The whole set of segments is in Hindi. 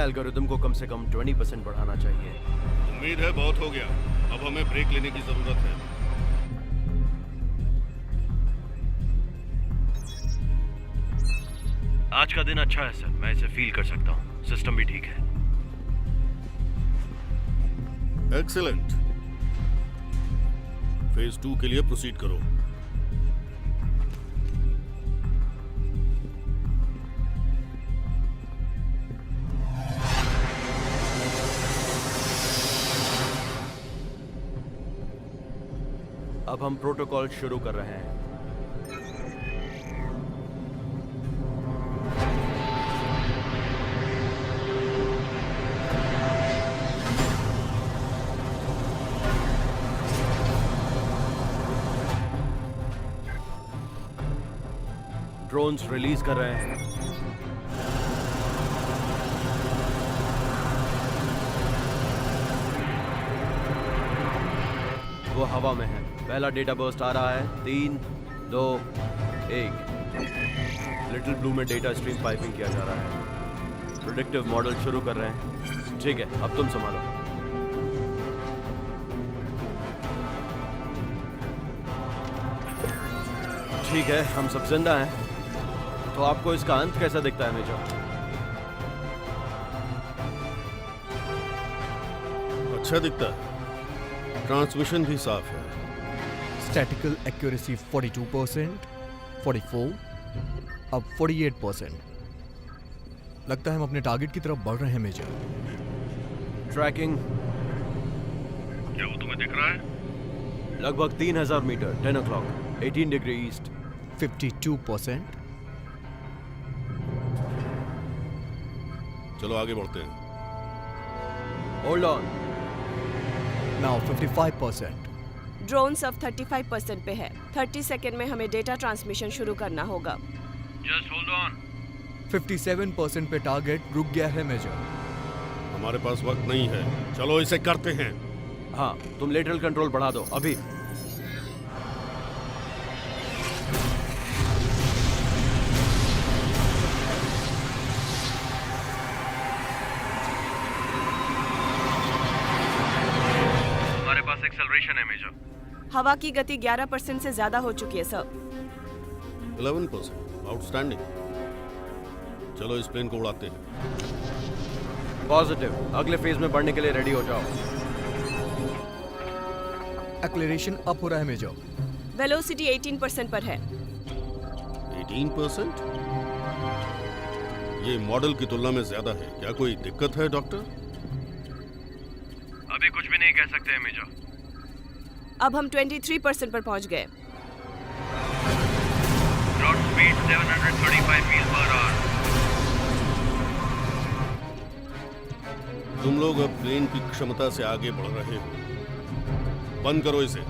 एल्गोरिदम को कम से कम 20% बढ़ाना चाहिए। उम्मीद है बहुत हो गया, अब हमें ब्रेक लेने की जरूरत है। आज का दिन अच्छा है सर, मैं इसे फील कर सकता हूँ। सिस्टम भी ठीक है। एक्सीलेंट। फेज 2 के लिए प्रोसीड करो। अब हम प्रोटोकॉल शुरू कर रहे हैं। ड्रोन्स रिलीज कर रहे हैं। वो हवा में है। पहला डेटा बर्स्ट आ रहा है। 3, 2, 1। लिटिल ब्लू में डेटा स्ट्रीम पाइपिंग किया जा रहा है। प्रेडिक्टिव मॉडल शुरू कर रहे हैं। ठीक है, अब तुम संभालो। ठीक है, हम सब जिंदा हैं। तो आपको इसका अंत कैसा दिखता है मेजर? अच्छा दिखता है। ट्रांसमिशन भी साफ है। स्टैटिकल एक्यूरेसी 42%, 44, अब 48%। लगता है हम अपने टारगेट की तरफ बढ़ रहे हैं मेजर। ट्रैकिंग क्या वो तुम्हें दिख रहा है? लगभग 3000 मीटर, 10 o'clock, 18 डिग्री ईस्ट। 52%। चलो आगे बढ़ते हैं। Hold on. नाउ 55%। ड्रोन्स अब 35% पे है। 30 सेकेंड में हमें डेटा ट्रांसमिशन शुरू करना होगा। Just hold on. 57% पे टारगेट रुक गया है मेजर। हमारे पास वक्त नहीं है, चलो इसे करते हैं। हाँ, तुम लेटरल कंट्रोल बढ़ा दो अभी। हमारे पास एक्सेलरेशन है मेजर। हवा की गति 11% से ज्यादा हो चुकी है सर। 11%, आउटस्टैंडिंग। चलो इस प्लेन को उड़ाते हैं। पॉजिटिव। अगले फेज में बढ़ने के लिए रेडी हो जाओ। एक्लेरेशन अप हो रहा है मेजर। वेलोसिटी 18% पर है। 18%? ये मॉडल की तुलना में ज्यादा है। क्या कोई दिक्कत है डॉक्टर? अभी कुछ भी नहीं कह सकते हैं मेजर। अब हम 23% पर पहुंच गए। Ground speed 735 मील पर आवर। तुम लोग अब प्लेन की क्षमता से आगे बढ़ रहे हो। बंद करो इसे।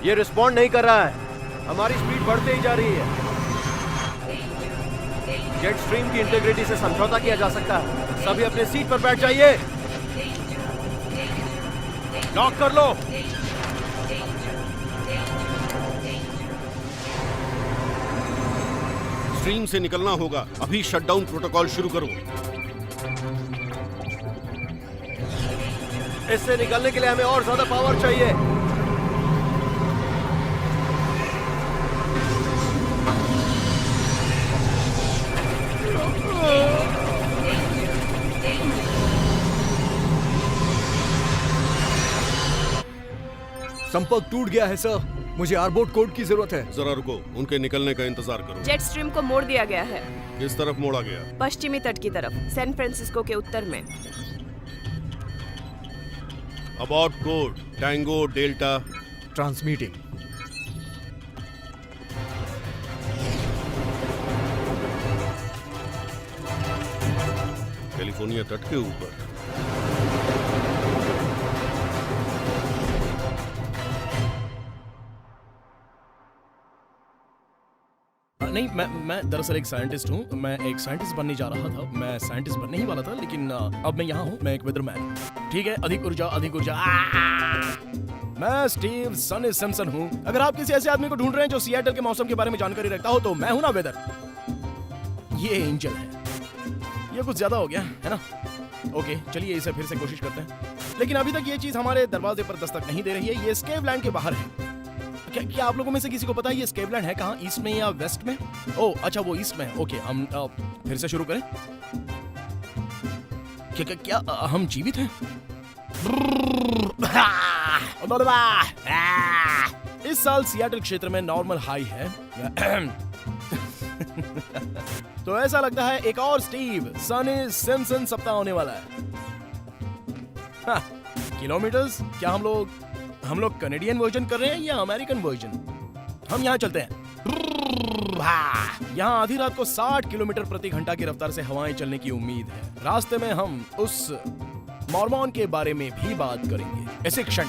ये रिस्पॉन्ड नहीं कर रहा है। हमारी स्पीड बढ़ते ही जा रही है। जेट स्ट्रीम की इंटीग्रिटी से समझौता किया जा सकता है। सभी अपने सीट पर बैठ जाइए। लॉक कर लो। स्ट्रीम से निकलना होगा। अभी शटडाउन प्रोटोकॉल शुरू करो। इससे निकलने के लिए हमें और ज्यादा पावर चाहिए। संपर्क टूट गया है सर। मुझे आरबोर्ड कोड की जरूरत है। जरा रुको, उनके निकलने का इंतजार करो। जेट स्ट्रीम को मोड़ दिया गया है। किस तरफ मोड़ा गया? पश्चिमी तट की तरफ, सैन फ्रांसिस्को के उत्तर में। Abort code tango delta. Transmitting. California तट के ऊपर। नहीं, मैं दरअसल एक साइंटिस्ट हूँ। मैं एक साइंटिस्ट बनने जा रहा था। मैं साइंटिस्ट बनने ही वाला था, लेकिन अब मैं यहाँ हूँ। मैं एक वेदरमैन। ठीक है, अधिक ऊर्जा, अधिक ऊर्जा। मैं स्टीव सनी सिम्पसन हूँ। अगर आप किसी ऐसे आदमी को ढूंढ रहे हैं जो सिएटल के मौसम के बारे में जानकारी रखता हो तो मैं हूं ना वेदर। ये एंजल है। ये कुछ ज्यादा हो गया है ना? ओके, चलिए इसे फिर से कोशिश करते हैं। लेकिन अभी तक ये चीज हमारे दरवाजे पर दस्तक नहीं दे रही है। ये स्केवलैंड के बाहर है। क्या आप लोगों में से किसी को पता है ये स्केवलैंड है कहाँ? ईस्ट में या वेस्ट में? ओह अच्छा, वो ईस्ट में है। ओके, हम फिर से शुरू करें। क्या हम जीवित हैं? इस साल सिएटल क्षेत्र में नॉर्मल हाई है। तो ऐसा लगता है एक और स्टीव सनी सिम्पसन सप्ताह होने वाला है। किलोमीटर्स? क्या हम लोग कनेडियन वर्जन कर रहे हैं या अमेरिकन वर्जन? हम यहाँ चलते हैं। यहाँ आधी रात को 60 किलोमीटर प्रति घंटा की रफ्तार से हवाएं चलने की उम्मीद है। रास्ते में हम उस मॉर्मॉन के बारे में भी बात करेंगे। ऐसे क्षण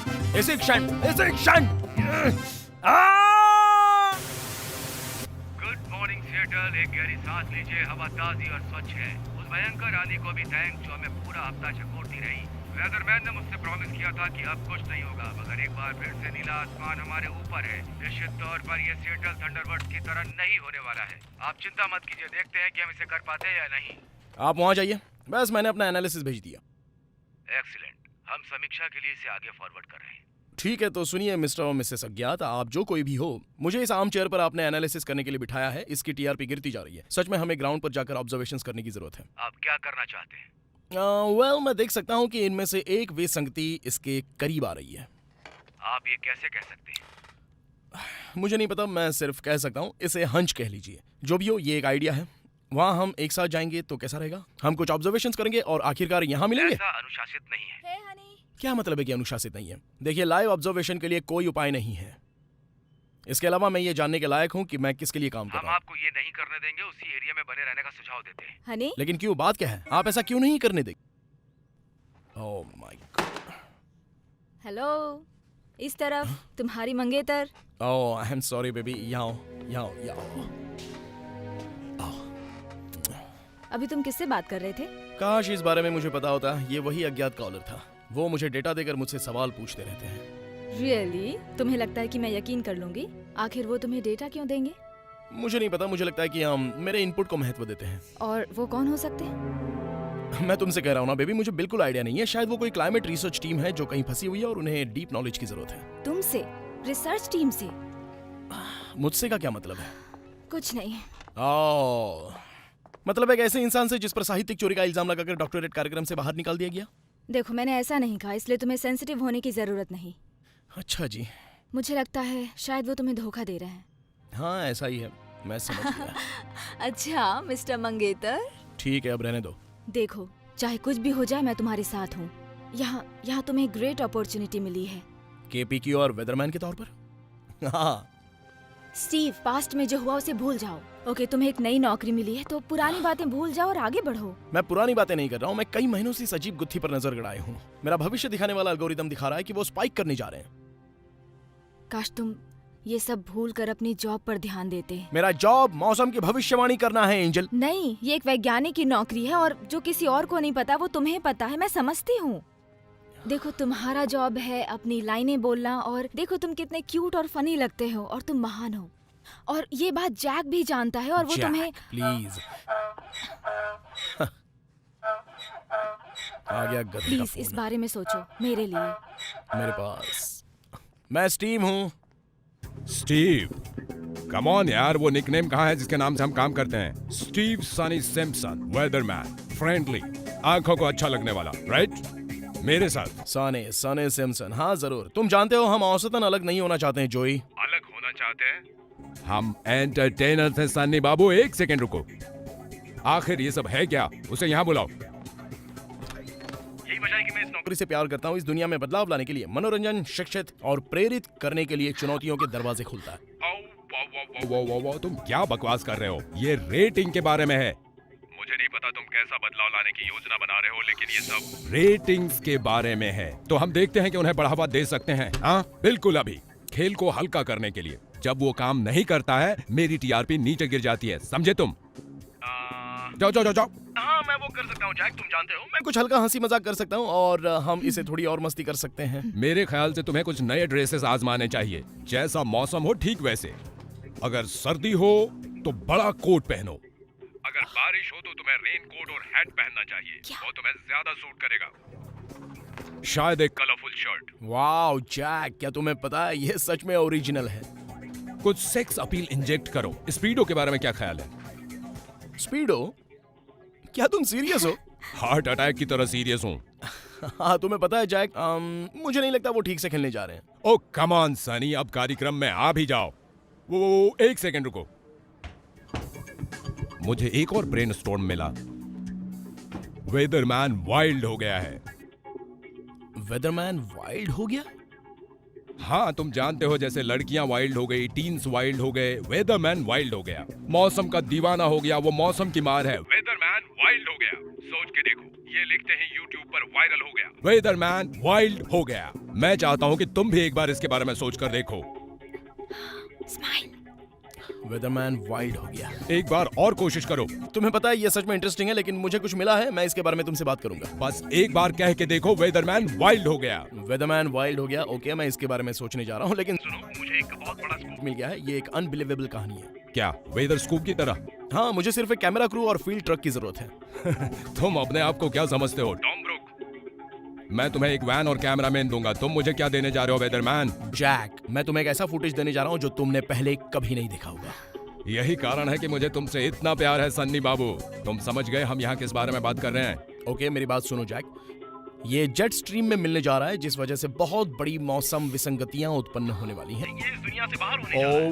गुड मॉर्निंग सिएटल। एक गहरी सांस लीजिए, हवा ताजी और स्वच्छ है। उस भयंकर आंधी को भी थैंक जो हमें पूरा हफ्ता चकोरती रही। वेदरमैन ने मुझसे प्रॉमिस किया था कि अब कुछ नहीं होगा, मगर एक बार फिर से नीला आसमान हमारे ऊपर है। निश्चित तौर पर यह सिएटल थंडरबर्ड्स की तरह नहीं होने वाला है। आप चिंता मत कीजिए, देखते हैं कि हम इसे कर पाते हैं या नहीं। आप वहां जाइए। बस मैंने अपना एनालिसिस भेज दिया। एक्सीलेंट, हम समीक्षा के लिए इसे आगे फॉरवर्ड कर रहे हैं। ठीक है, तो सुनिए मिस्टर और मिसेस अज्ञात, आप जो कोई भी हो, मुझे इस आर्म चेयर पर आपने एनालिसिस करने के लिए बिठाया है। इसकी टीआरपी गिरती जा रही है। सच में हमें ग्राउंड पर जाकर ऑब्जर्वेशंस करने की जरूरत है। आप क्या करना चाहते हैं? वेल, मैं देख सकता हूँ कि इनमें से एक विसंगति इसके करीब आ रही है। आप ये कैसे कह सकते हैं? मुझे नहीं पता, मैं सिर्फ कह सकता हूँ। इसे हंच कह लीजिए। जो भी हो, ये एक आइडिया है। वहाँ हम एक साथ जाएंगे तो कैसा रहेगा? हम कुछ ऑब्जर्वेशंस करेंगे और आखिरकार यहाँ मिलेंगे। ऐसा अनुशासित नहीं है। क्या मतलब है कि अनुशासित नहीं है? देखिए, लाइव ऑब्जर्वेशन के लिए कोई उपाय नहीं है। इसके अलावा मैं ये जानने के लायक हूँ कि मैं किसके लिए काम कर हम रहा हूँ। आपको ये नहीं करने देंगे। उसी एरिया में बने रहने का सुझाव देते हैं। हनी, लेकिन क्यों? बात क्या है? आप ऐसा क्यों नहीं करने देंगे? Oh my God. हेलो, इस तरफ तुम्हारी मंगेतर। ओह, आई एम सॉरी बेबी। यहाँ आओ। अभी तुम किससे बात कर रहे थे? काश इस बारे में मुझे पता होता। ये वही अज्ञात कॉलर था। वो मुझे डेटा देकर मुझसे सवाल पूछते रहते हैं। रियली? तुम्हें लगता है कि मैं यकीन कर लूंगी? आखिर वो तुम्हें डेटा क्यों देंगे? मुझे नहीं पता। मुझे लगता है कि हम मेरे इनपुट को महत्व देते हैं। और वो कौन हो सकते हैं? मैं तुमसे कह रहा हूँ ना बेबी, मुझे बिल्कुल आइडिया नहीं है। शायद वो कोई क्लाइमेट रिसर्च टीम है जो कहीं फंसी हुई है और उन्हें डीप नॉलेज की जरूरत है। तुमसे? रिसर्च टीम से? मुझसे का क्या मतलब है? कुछ नहीं। ओह, मतलब एक ऐसे इंसान से जिस पर साहित्यिक चोरी का इल्जाम लगाकर डॉक्टरेट कार्यक्रम से बाहर निकाल दिया गया। देखो, मैंने ऐसा नहीं कहा, इसलिए तुम्हें सेंसिटिव होने की जरूरत नहीं। अच्छा जी। मुझे लगता है शायद वो तुम्हें धोखा दे रहे हैं। हाँ, ऐसा ही है। मैं समझ गया। अच्छा मिस्टर मंगेतर, ठीक है, अब रहने दो। देखो, चाहे कुछ भी हो जाए, मैं तुम्हारे साथ हूँ। यहाँ तुम्हें एक ग्रेट अपॉर्चुनिटी मिली है। केपीक्यू और वेदरमैन के तौर पर। हाँ। स्टीव, पास्ट में जो हुआ उसे भूल जाओ। ओके, तुम्हें एक नई नौकरी मिली है तो पुरानी बातें भूल जाओ और आगे बढ़ो। मैं पुरानी बातें नहीं कर रहा हूँ। मैं कई महीनों से इस अजीब गुत्थी पर नजर गड़ाए हूँ। मेरा भविष्य दिखाने वाला एल्गोरिदम दिखा रहा है कि वो स्पाइक करने जा रहे हैं। काश तुम ये सब भूल कर अपनी जॉब पर ध्यान देते। मेरा जॉब मौसम की भविष्यवाणी करना है एंजल। नहीं, ये एक वैज्ञानिक की नौकरी है और जो किसी और को नहीं पता वो तुम्हें पता है। मैं समझती हूँ। देखो, तुम्हारा जॉब है अपनी लाइनें बोलना, और देखो तुम कितने क्यूट और फनी लगते हो और तुम महान हो। और ये बात जैक भी जानता है और वो तुम्हें। प्लीज आ गया गधे का प्लीज इस फोन। बारे में सोचो मेरे लिए। मेरे पास। मैं स्टीव हूँ। स्टीव, कम ऑन यार, वो निकनेम कहाँ है जिसके नाम से हम काम करते हैं? स्टीव सनी सिम्पसन, वेदरमैन, फ्रेंडली, आंखों को अच्छा लगने वाला, राइट? मेरे साथ सनी सिम्पसन। हाँ जरूर। तुम जानते हो हम औसतन अलग नहीं होना चाहते हैं जोई। अलग होना चाहते हैं? हम एंटरटेनर थे सन्नी बाबू। एक सेकंड रुको। आखिर ये सब है क्या? उसे यहाँ बुलाओ। यही वजह है कि मैं इस नौकरी से प्यार करता हूँ। इस दुनिया में बदलाव लाने के लिए, मनोरंजन, शिक्षित और प्रेरित करने के लिए चुनौतियों के दरवाजे खुलता है। वो तुम क्या बकवास कर रहे हो? ये रेटिंग के बारे में है। मुझे नहीं पता तुम कैसा बदलाव लाने की योजना बना रहे हो, लेकिन ये सब रेटिंग्स के बारे में है। तो हम देखते हैं कि उन्हें बढ़ावा दे सकते हैं। हाँ बिल्कुल। अभी खेल को हल्का करने के लिए जब वो काम नहीं करता है, मेरी टीआरपी नीचे गिर जाती है। समझे तुम? जाओ। हाँ, मैं वो कर सकता हूँ। हूँ जैक, तुम जानते हो मैं कुछ हल्का हंसी मजाक कर सकता हूँ और हम इसे थोड़ी और मस्ती कर सकते हैं। मेरे ख्याल से तुम्हें कुछ नए ड्रेसेस आजमाने चाहिए। जैसा मौसम हो ठीक वैसे। अगर सर्दी हो तो बड़ा कोट पहनो। अगर बारिश हो तो तुम्हें रेन कोट और हैट पहनना चाहिए। वो तुम्हें ज्यादा सूट करेगा। शायद एक कलरफुल शर्ट। वाओ जैक, क्या तुम्हें पता है ये सच में ओरिजिनल है। कुछ सेक्स अपील इंजेक्ट करो। स्पीडो के बारे में क्या ख्याल है? स्पीडो? क्या तुम सीरियस हो? हार्ट अटैक की तरह सीरियस हूँ। हाँ तुम्हें पता है जैक, मुझे नहीं लगता वो ठीक से खेलने जा रहे हैं। ओ कम ऑन सनी, अब कार्यक्रम में आ भी जाओ। वो एक सेकंड रुको। मुझे एक और ब्रेनस्टॉर्म मिला। वेदरमैन वाइल्ड हो गया है। वेदरमैन वाइल्ड हो गया? हाँ, तुम जानते हो जैसे लड़कियां वाइल्ड हो गई, टीन्स वाइल्ड हो गए, वेदरमैन वाइल्ड हो गया। मौसम का दीवाना हो गया, वो मौसम की मार है। वेदरमैन वाइल्ड हो गया। सोच के देखो, ये लिखते हैं यूट्यूब पर वायरल हो गया। वेदरमैन वाइल्ड हो गया। मैं चाहता हूँ कि तुम भी एक बार इसके बारे में सोच कर देखो। स्माइल। वेदरमैन वाइल्ड हो गया। एक बार और कोशिश करो। तुम्हें पता है ये सच में इंटरेस्टिंग है, लेकिन मुझे कुछ मिला है, मैं इसके बारे में तुमसे बात करूंगा। बस एक बार कह के देखो, वेदरमैन वाइल्ड हो गया। वेदरमैन वाइल्ड हो गया। ओके, मैं इसके बारे में सोचने जा रहा हूँ, लेकिन सुनो, मुझे एक बहुत बड़ा स्कूप मिल गया है। ये एक अनबिलीवेबल कहानी है। क्या वेदर स्कूप की तरह? हाँ, मुझे सिर्फ एक कैमरा क्रू और फील्ड ट्रक की जरूरत है। तुम अपने आप को क्या समझते हो, टॉम ब्रूक? मैं तुम्हें एक वैन और कैमरामैन दूंगा। तुम मुझे क्या देने जा रहे हो वेदरमैन? जैक, मैं तुम्हें एक ऐसा फुटेज देने जा रहा हूँ जो तुमने पहले कभी नहीं देखा होगा। यही कारण है कि मुझे तुमसे इतना प्यार है सन्नी बाबू। तुम समझ गए हम यहाँ किस बारे में बात कर रहे हैं? ओके, मेरी बात सुनो जैक। ये जेट स्ट्रीम में मिलने जा रहा है, जिस वजह से बहुत बड़ी मौसम विसंगतियां उत्पन्न होने वाली हैं। ये इस दुनिया से बाहर होने जा रहा है।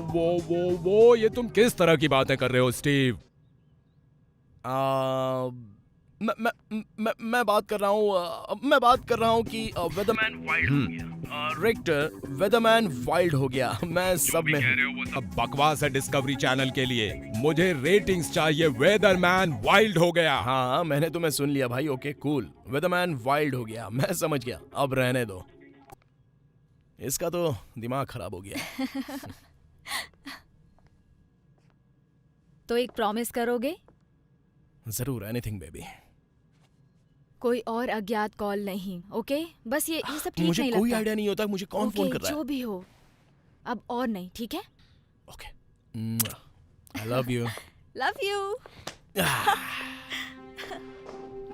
वो ये तुम किस तरह की बातें कर रहे हो स्टीव? मैं बात कर रहा हूँ कि वेदरमैन वाइल्ड हो गया। रिक्टर, वेदरमैन वाइल्ड हो गया। मैं सब में कह रहे हो वो सब बकवास है डिस्कवरी चैनल के लिए। मुझे रेटिंग्स चाहिए। वेदरमैन वाइल्ड हो गया। हाँ, मैंने तुम्हें सुन लिया भाई। ओके कूल, वेदरमैन वाइल्ड हो गया, मैं समझ गया। अब रहने दो, इसका तो दिमाग खराब हो गया। तो एक प्रॉमिस करोगे? जरूर, एनीथिंग बेबी। कोई और अज्ञात कॉल नहीं, ओके? बस ये सब ठीक मुझे नहीं कोई लगता। आइडिया नहीं होता मुझे कौन फोन कर रहा है। जो भी हो, अब और नहीं, ठीक है? Okay, I love you. Love you.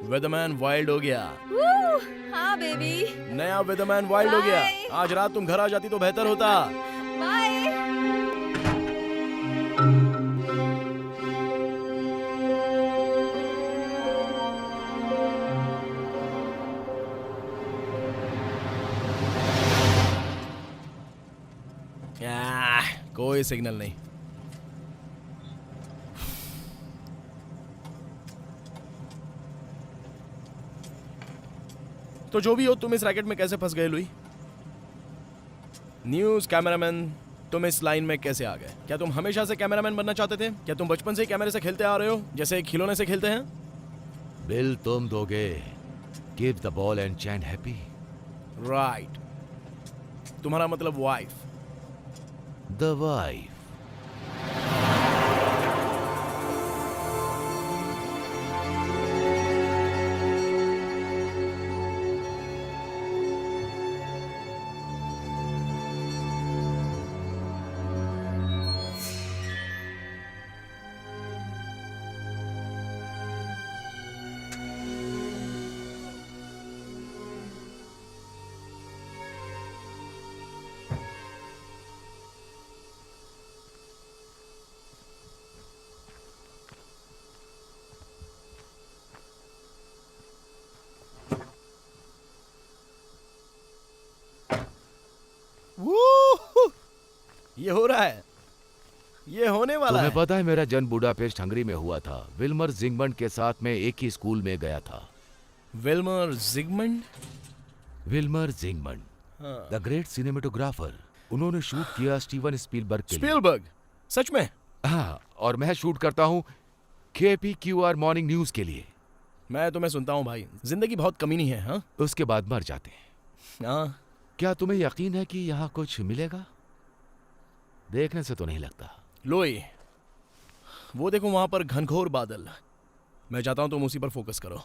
Weatherman wild हो गया। हाँ बेबी। नया वेदरमैन वाइल्ड हो गया। Bye. आज रात तुम घर आ जाती तो बेहतर होता। बाय। कोई सिग्नल नहीं। तो जो भी हो, तुम इस रैकेट में कैसे फंस गए लुई? न्यूज कैमरामैन, तुम इस लाइन में कैसे आ गए? क्या तुम हमेशा से कैमरामैन बनना चाहते थे? क्या तुम बचपन से ही कैमरे से खेलते आ रहे हो, जैसे खिलौने से खेलते हैं? बिल तुम दोगे। Give the ball and chant happy. Right, तुम्हारा मतलब वाइफ। The wife. वूहू! ये हो रहा है, ये होने वाला तुम्हें है। पता है मेरा जन्म बुडापेस्ट हंगरी में हुआ था। विल्मर जिगमंड के साथ मैं एक ही स्कूल में गया था। Wilmer Zsigmond? Wilmer Zsigmond, the great cinematographer. उन्होंने शूट किया स्टीवन स्पीलबर्ग के लिए। स्पीलबर्ग? सच में? हाँ, और मैं शूट करता हूँ KPQR मॉर्निंग न्यूज के लिए। मैं तुम्हें सुनता हूँ भाई, जिंदगी बहुत कमीनी है। हाँ, उसके बाद मर जाते हैं। हाँ। क्या तुम्हें यकीन है कि यहाँ कुछ मिलेगा? देखने से तो नहीं लगता। लोई, वो देखो वहां पर घनघोर बादल। मैं चाहता हूं तुम उसी पर फोकस करो।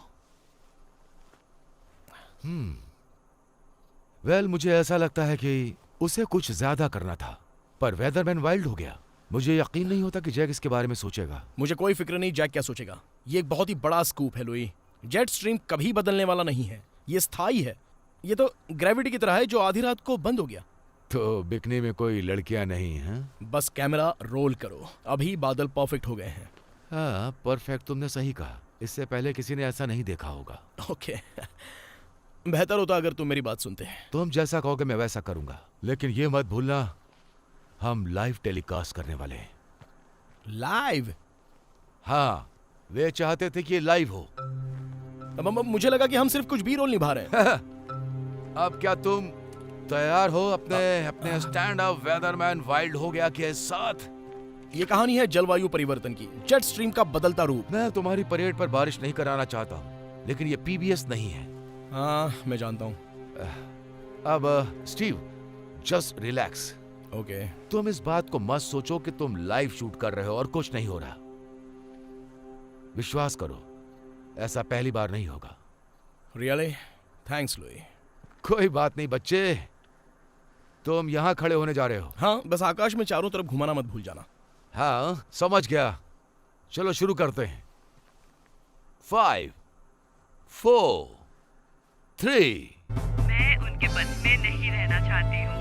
वेल, मुझे ऐसा लगता है कि उसे कुछ ज्यादा करना था, पर वेदरमैन वाइल्ड हो गया। मुझे यकीन नहीं होता कि जैक इसके बारे में सोचेगा। मुझे कोई फिक्र नहीं जैक क्या सोचेगा। ये एक बहुत ही बड़ा स्कूप है लुई। जेट स्ट्रीम कभी बदलने वाला नहीं है, ये स्थायी है। ये तो ग्रेविटी की तरह है जो आधी रात को बंद हो गया। तो बिकनी में कोई लड़कियां नहीं हैं? बस कैमरा रोल करो, अभी बादल परफेक्ट हो गए हैं। हाँ, परफेक्ट तुमने सही कहा। इससे पहले किसी ने ऐसा नहीं देखा होगा। ओके बेहतर होता अगर तुम मेरी बात सुनते। तुम जैसा कहोगे मैं वैसा करूंगा, लेकिन ये मत भूलना हम लाइव टेलीकास्ट करने वाले हैं। लाइव? हाँ, वे चाहते थे कि ये लाइव हो। अब मुझे लगा कि हम सिर्फ कुछ भी रोल निभा रहे हैं। अब क्या तुम तैयार हो अपने स्टैंड अप वेदरमैन वाइल्ड हो गया के साथ? ये कहानी है जलवायु परिवर्तन की, जेट स्ट्रीम का बदलता रूप। मैं तुम्हारी परेड पर बारिश नहीं कराना चाहता हूँ, लेकिन ये पीबीएस नहीं है। हाँ मैं जानता हूँ। अब स्टीव, जस्ट रिलैक्स। ओके। तुम इस बात को मत सोचो कि तुम लाइव शूट कर रहे हो और कुछ नहीं हो रहा। विश्वास करो, ऐसा पहली बार नहीं होगा। रियली? Thanks Louis. कोई बात नहीं बच्चे, तुम यहां खड़े होने जा रहे हो। हाँ, बस आकाश में चारों तरफ घुमाना मत भूल जाना। हाँ, समझ गया। चलो शुरू करते हैं। 5, 4, 3। मैं उनके बस में नहीं रहना चाहती हूँ।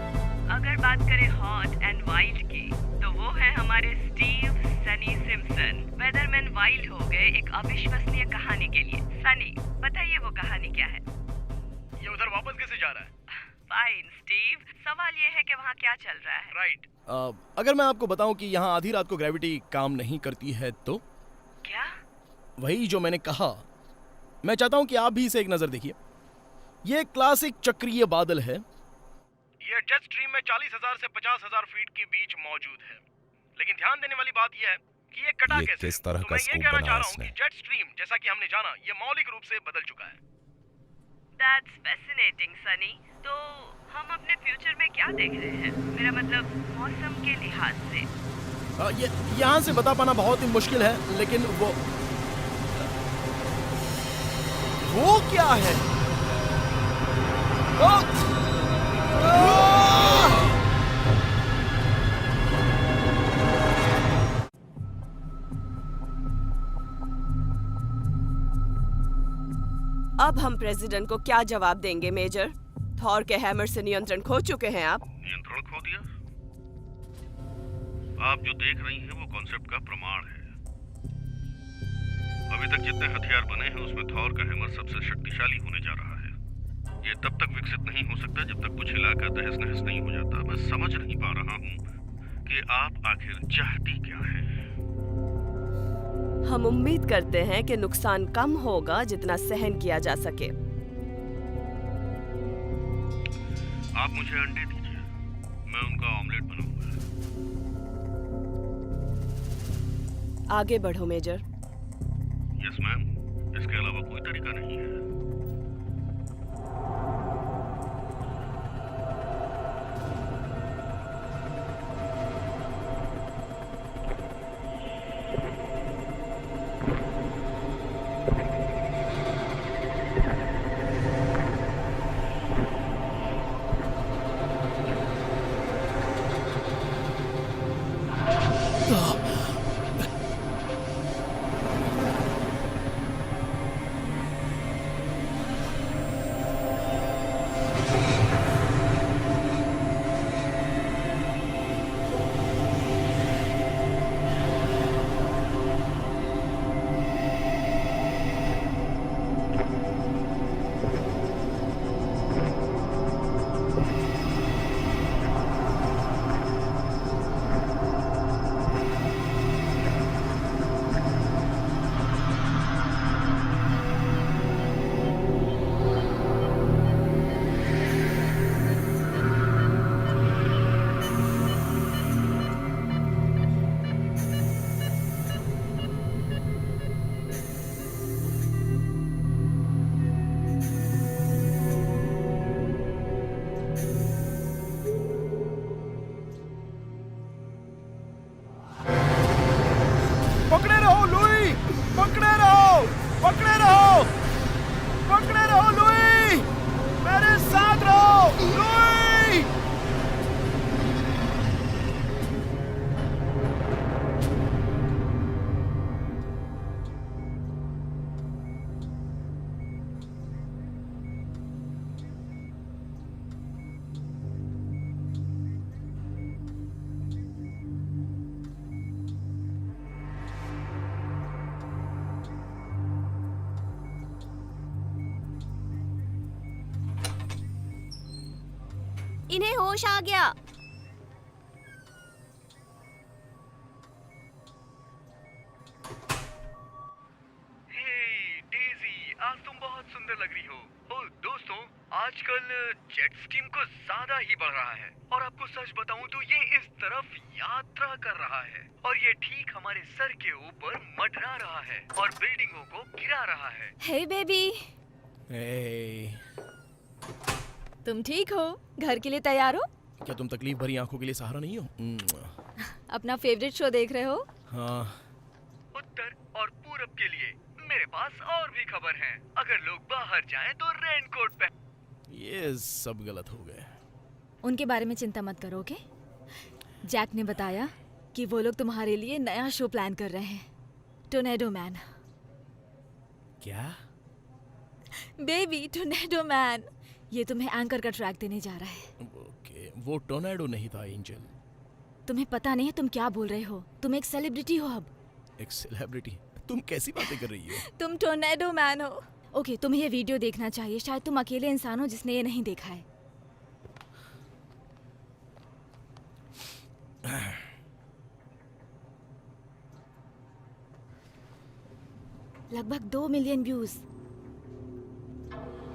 अगर बात करें हॉट एंड वाइल्ड की, तो वो है हमारे स्टीव सनी सिम्पसन। वेदरमैन वाइल्ड हो गए एक अविश्वसनीय कहानी के लिए। सनी, बताइए वो कहानी क्या है? ये उधर वापस कैसे जा रहा है? फाइन स्टीव, सवाल ये है कि वहाँ क्या चल रहा है? राइट। अगर मैं आपको बताऊं कि यहाँ आधी रात को ग्रेविटी काम नहीं करती है तो? क्या? वही जो मैंने कहा। मैं चाहता हूं कि आप भी इसे एक नजर देखिए। ये क्लासिक चक्रीय बादल है। ये जेट स्ट्रीम में 40,000 से 50,000 फीट के बीच मौजूद है, लेकिन ध्यान देने वाली बात यह है कि ये कटा कैसे? किस तरह तो का मैं ये स्कूप कहना बनाया चाह रहा हूँ इसने? कि जेट स्ट्रीम जैसा कि हमने जाना, ये मौलिक रूप से बदल चुका है। That's fascinating, Sunny. तो हम अपने फ्यूचर में क्या देख रहे हैं? मेरा मतलब मौसम के लिहाज से। ये यहाँ से बता पाना बहुत ही मुश्किल है, लेकिन वो क्या है? अब हम प्रेसिडेंट को क्या जवाब देंगे मेजर? थॉर के हैमर से नियंत्रण खो चुके हैं आप। नियंत्रण खो दिया? आप जो देख रही हैं वो कॉन्सेप्ट का प्रमाण है। अभी तक जितने हथियार बने हैं उसमें थॉर का हैमर सबसे शक्तिशाली होने जा रहा है। ये तब तक विकसित नहीं हो सकता जब तक कुछ इलाका तहस नहस नहीं हो जाता। मैं समझ नहीं पा रहा हूँ कि आप आखिर चाहती क्या हैं। हम उम्मीद करते हैं कि नुकसान कम होगा जितना सहन किया जा सके। आप मुझे अंडे दीजिए, मैं उनका ऑमलेट बनाऊंगा। आगे बढ़ो मेजर। यस मैम, इसके अलावा कोई तरीका नहीं है। इन्हें होश आ गया। डेज़ी, आज तुम बहुत सुंदर लग रही हो। और दोस्तों, आजकल जेट स्ट्रीम को ज्यादा ही बढ़ रहा है और आपको सच बताऊं तो ये इस तरफ यात्रा कर रहा है और ये ठीक हमारे सर के ऊपर मंडरा रहा है और बिल्डिंगों को गिरा रहा है। हे बेबी, ए, तुम ठीक हो? घर के लिए तैयार हो? क्या तुम तकलीफ भरी आंखों के लिए सहारा नहीं हो? अपना फेवरेट शो देख रहे हो? हाँ। उत्तर और पूरब के लिए मेरे पास और भी खबर है। अगर लोग बाहर जाएं तो रेनकोट पहन। ये सब गलत हो गए। उनके बारे में चिंता मत करो, ओके? जैक ने बताया कि वो लोग तुम्हारे लिए नया शो प्लान कर रहे हैं, टोर्नेडो मैन। क्या? Baby, tornado man. ये तुम्हें एंकर का ट्रैक देने जा रहा है। ओके, वो टोर्नेडो नहीं था एंजल। तुम्हें पता नहीं है तुम क्या बोल रहे हो। तुम एक सेलिब्रिटी हो अब। एक सेलिब्रिटी? तुम कैसी बातें कर रही हो? तुम टोर्नेडो मैन हो। ओके, तुम्हें ये वीडियो देखना चाहिए। शायद तुम अकेले इंसान हो जिसने ये नहीं देखा है। लगभग 2 मिलियन व्यूज।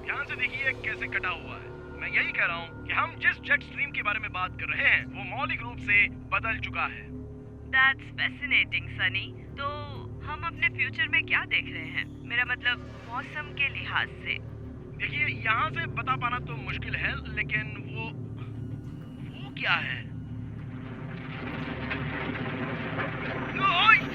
ध्यान से देखिए कैसे कटा हुआ है। मैं यही कह रहा हूँ कि हम जिस जेट स्ट्रीम के बारे में बात कर रहे हैं वो मौलिक रूप से बदल चुका है। That's fascinating, Sunny. तो हम अपने फ्यूचर में क्या देख रहे हैं? मेरा मतलब मौसम के लिहाज से। देखिए, यहाँ से बता पाना तो मुश्किल है, लेकिन वो क्या है? ओए!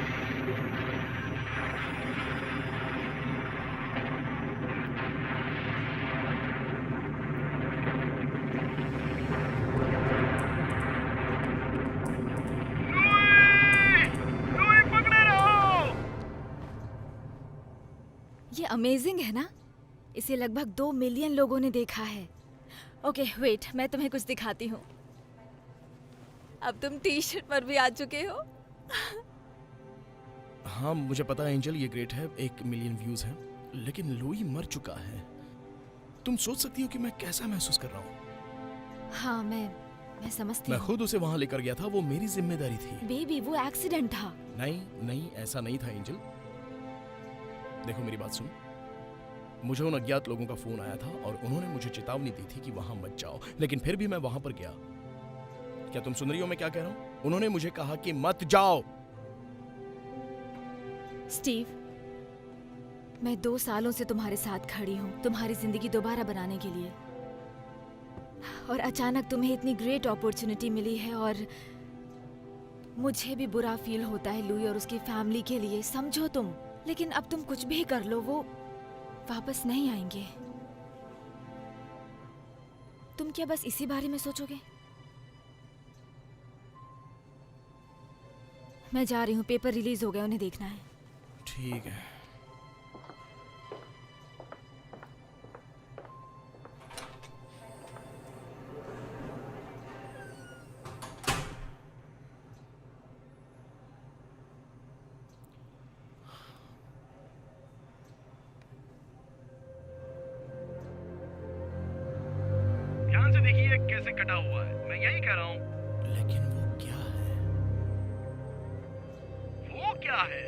ये अमेजिंग है ना? इसे लगभग 2 मिलियन लोगों ने देखा है। ओके वेट, मैं तुम्हें कुछ दिखाती हूँ। अब तुम टी शर्ट पर भी आ चुके हो। हाँ, मुझे पता है एंजल, ये ग्रेट है। 1 मिलियन व्यूज हैं, लेकिन लुई मर चुका है। तुम सोच सकती हो कि मैं कैसा महसूस कर रहा हूँ। हाँ, मैं समझती मैं हूँ। खुद उसे वहां लेकर गया था, वो मेरी जिम्मेदारी थी। बेबी, वो एक्सीडेंट था। नहीं, ऐसा नहीं था एंजल। देखो मेरी बात सुन। मुझे उन अज्ञात लोगों का फोन आया था और उन्होंने मुझे चेतावनी दी थी कि वहां मत जाओ, लेकिन फिर भी मैं वहां पर गया। क्या तुम सुन रही हो मैं क्या कह रहा हूं? उन्होंने मुझे कहा कि मत जाओ। स्टीव, मैं 2 सालों से तुम्हारे साथ खड़ी हूँ, तुम्हारी जिंदगी दोबारा बनाने के लिए। और अचानक तुम्हें इतनी ग्रेट अपॉर्चुनिटी मिली है और मुझे भी बुरा फील होता है लुई और उसकी फैमिली के लिए, समझो तुम। लेकिन अब तुम कुछ भी कर लो, वो वापस नहीं आएंगे। तुम क्या बस इसी बारे में सोचोगे? मैं जा रही हूँ, पेपर रिलीज हो गया, उन्हें देखना है। ठीक है। ध्यान से देखिए कैसे कटा हुआ है। मैं यही कह रहा हूँ। लेकिन वो क्या है? वो क्या है?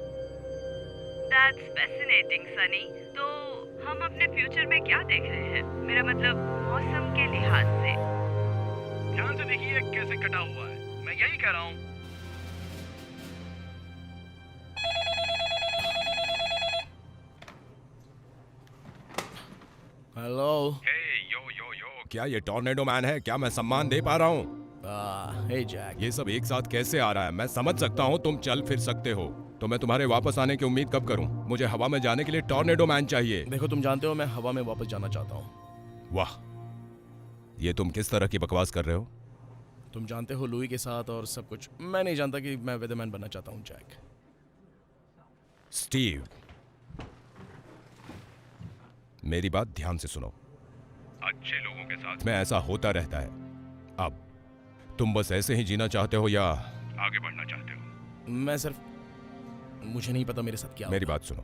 That's fascinating, Sunny. तो हम अपने फ्यूचर में क्या देख रहे हैं? मेरा मतलब मौसम के लिहाज से। ध्यान से देखिए कैसे कटा हुआ है। मैं यही कह रहा हूँ। हेलो। यो, क्या ये टॉर्नेडो मैन है? क्या मैं सम्मान दे पा रहा हूँ? हे जैक। ये सब एक साथ कैसे आ रहा है? मैं समझ सकता हूँ तुम चल फिर सकते हो, तो मैं तुम्हारे वापस आने की उम्मीद कब करूँ? मुझे हवा में जाने के लिए टॉर्नेडो मैन चाहिए। देखो, तुम जानते हो मैं हवा में वापस जाना चाहता हूँ। वाह, ये तुम किस तरह की बकवास कर रहे हो? तुम जानते हो लुई के साथ और सब कुछ। मैं नहीं जानता कि मैं वेदरमैन बनना चाहता हूँ जैक। स्टीव, मेरी बात ध्यान से सुनो। अच्छे लोगों के साथ में ऐसा होता रहता है। अब तुम बस ऐसे ही जीना चाहते हो या आगे बढ़ना चाहते हो? मैं सिर्फ, मुझे नहीं पता मेरे साथ क्या मेरी होगा। बात सुनो,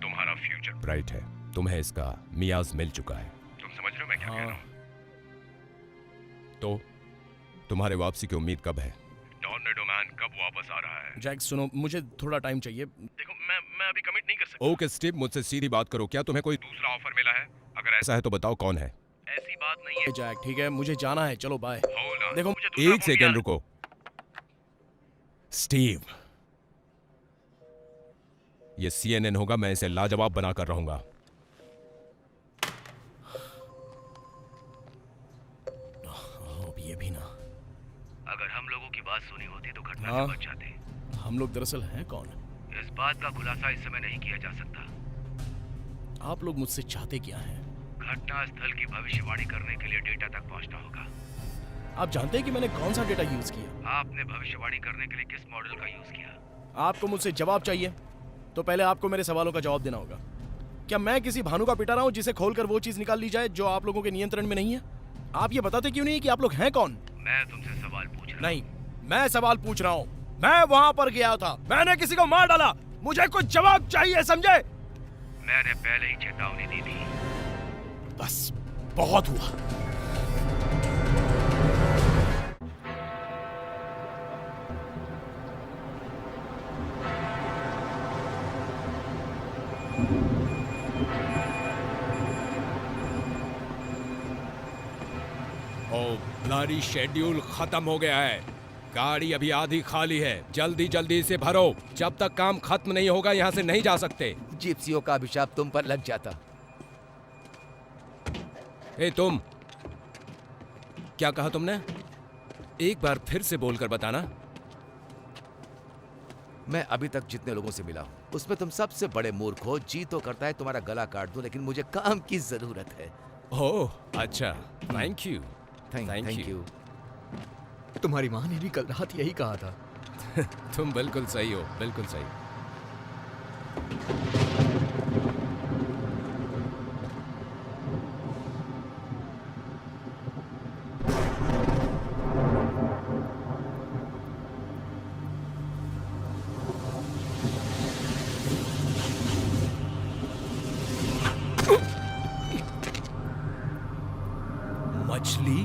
तुम्हारा फ्यूचर ब्राइट है। तुम्हें इसका मियाज मिल चुका है। तुम समझ रहे हो मैं क्या कह रहा हूँ? तो तुम्हारे वापसी की उम्मीद कब है? टॉर्नेडो मैन कब वापस आ रहा है? जैक सुनो, मुझे थोड़ा टाइम चाहिए। देखो मैं अभी कमिट नहीं कर सकता। ओके स्टीव, मुझसे सीधी बात करो, क्या तुम्हें कोई दूसरा ऑफर मिला है? अगर ऐसा है तो बताओ कौन है? ऐसी बात नहीं है। जैक ठीक है, मुझे जाना है, चलो बाय। देखो मुझे दूसरा एक फोन सेकेंड भी आ- रुको। स्टीव, ये CNN होगा, मैं इसे लाजवाब बनाकर रहूंगा। अब ये भी ना। अगर हम लोगों की बात सुनी होती तो घटना हाँ। से बच जाते। हम लोग दरअसल हैं कौन? इस बात का खुलासा इस समय नहीं किया जा सकता। आप लोग मुझसे चाहते क्या हैं? घटना स्थल की भविष्यवाणी करने के लिए डेटा तक पहुंचना होगा। आप जानते हैं कि मैंने कौन सा डेटा यूज किया? आपने भविष्यवाणी करने के लिए किस मॉडल का यूज किया? आपको मुझसे जवाब चाहिए तो पहले आपको मेरे सवालों का जवाब देना होगा। क्या मैं किसी भानु का पिटा रहा हूं जिसे खोलकर वो चीज निकाल ली जाए जो आप लोगों के नियंत्रण में नहीं है? आप ये बताते क्यों नहीं कि आप लोग हैं कौन? मैं तुमसे सवाल पूछ रहा हूं। नहीं, मैं सवाल पूछ रहा हूं। मैं वहां पर गया था, मैंने किसी को मार डाला, मुझे कुछ जवाब चाहिए, समझे? मैंने पहले ही चेतावनी दी थी। बस बहुत हुआ। ओ ब्लडी शेड्यूल खत्म हो गया है। गाड़ी अभी आधी खाली है, जल्दी जल्दी इसे भरो। जब तक काम खत्म नहीं होगा यहाँ से नहीं जा सकते। जिप्सियों का अभिशाप तुम पर लग जाता। ए तुम, क्या कहा तुमने? एक बार फिर से बोलकर बताना। मैं अभी तक जितने लोगों से मिला हूँ उसमें तुम सबसे बड़े मूर्ख हो। जी तो करता है तुम्हारा गला काट दूं, लेकिन मुझे काम की जरूरत है। ओह अच्छा, थैंक यू। Thank you. तुम्हारी माँ ने भी कल रात यही कहा था। तुम बिल्कुल सही हो, बिल्कुल सही। मछली?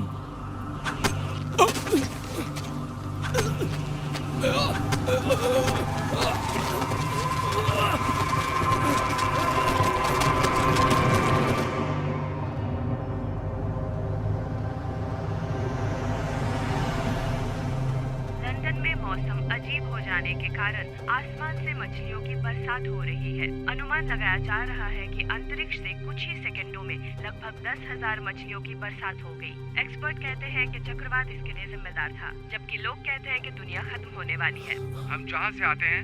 लंदन में मौसम अजीब हो जाने के कारण आसमान से मछलियों की बरसात हो रही है। अनुमान लगाया जा रहा है कि अंतरिक्ष से कुछ ही सेकंडों में लगभग 10,000 मछलियों की बरसात हो गई। एक्सपर्ट कहते हैं कि चक्रवात इसके लिए जिम्मेदार था, जबकि लोग कहते हैं कि दुनिया खत्म होने वाली है। हम जहाँ से आते हैं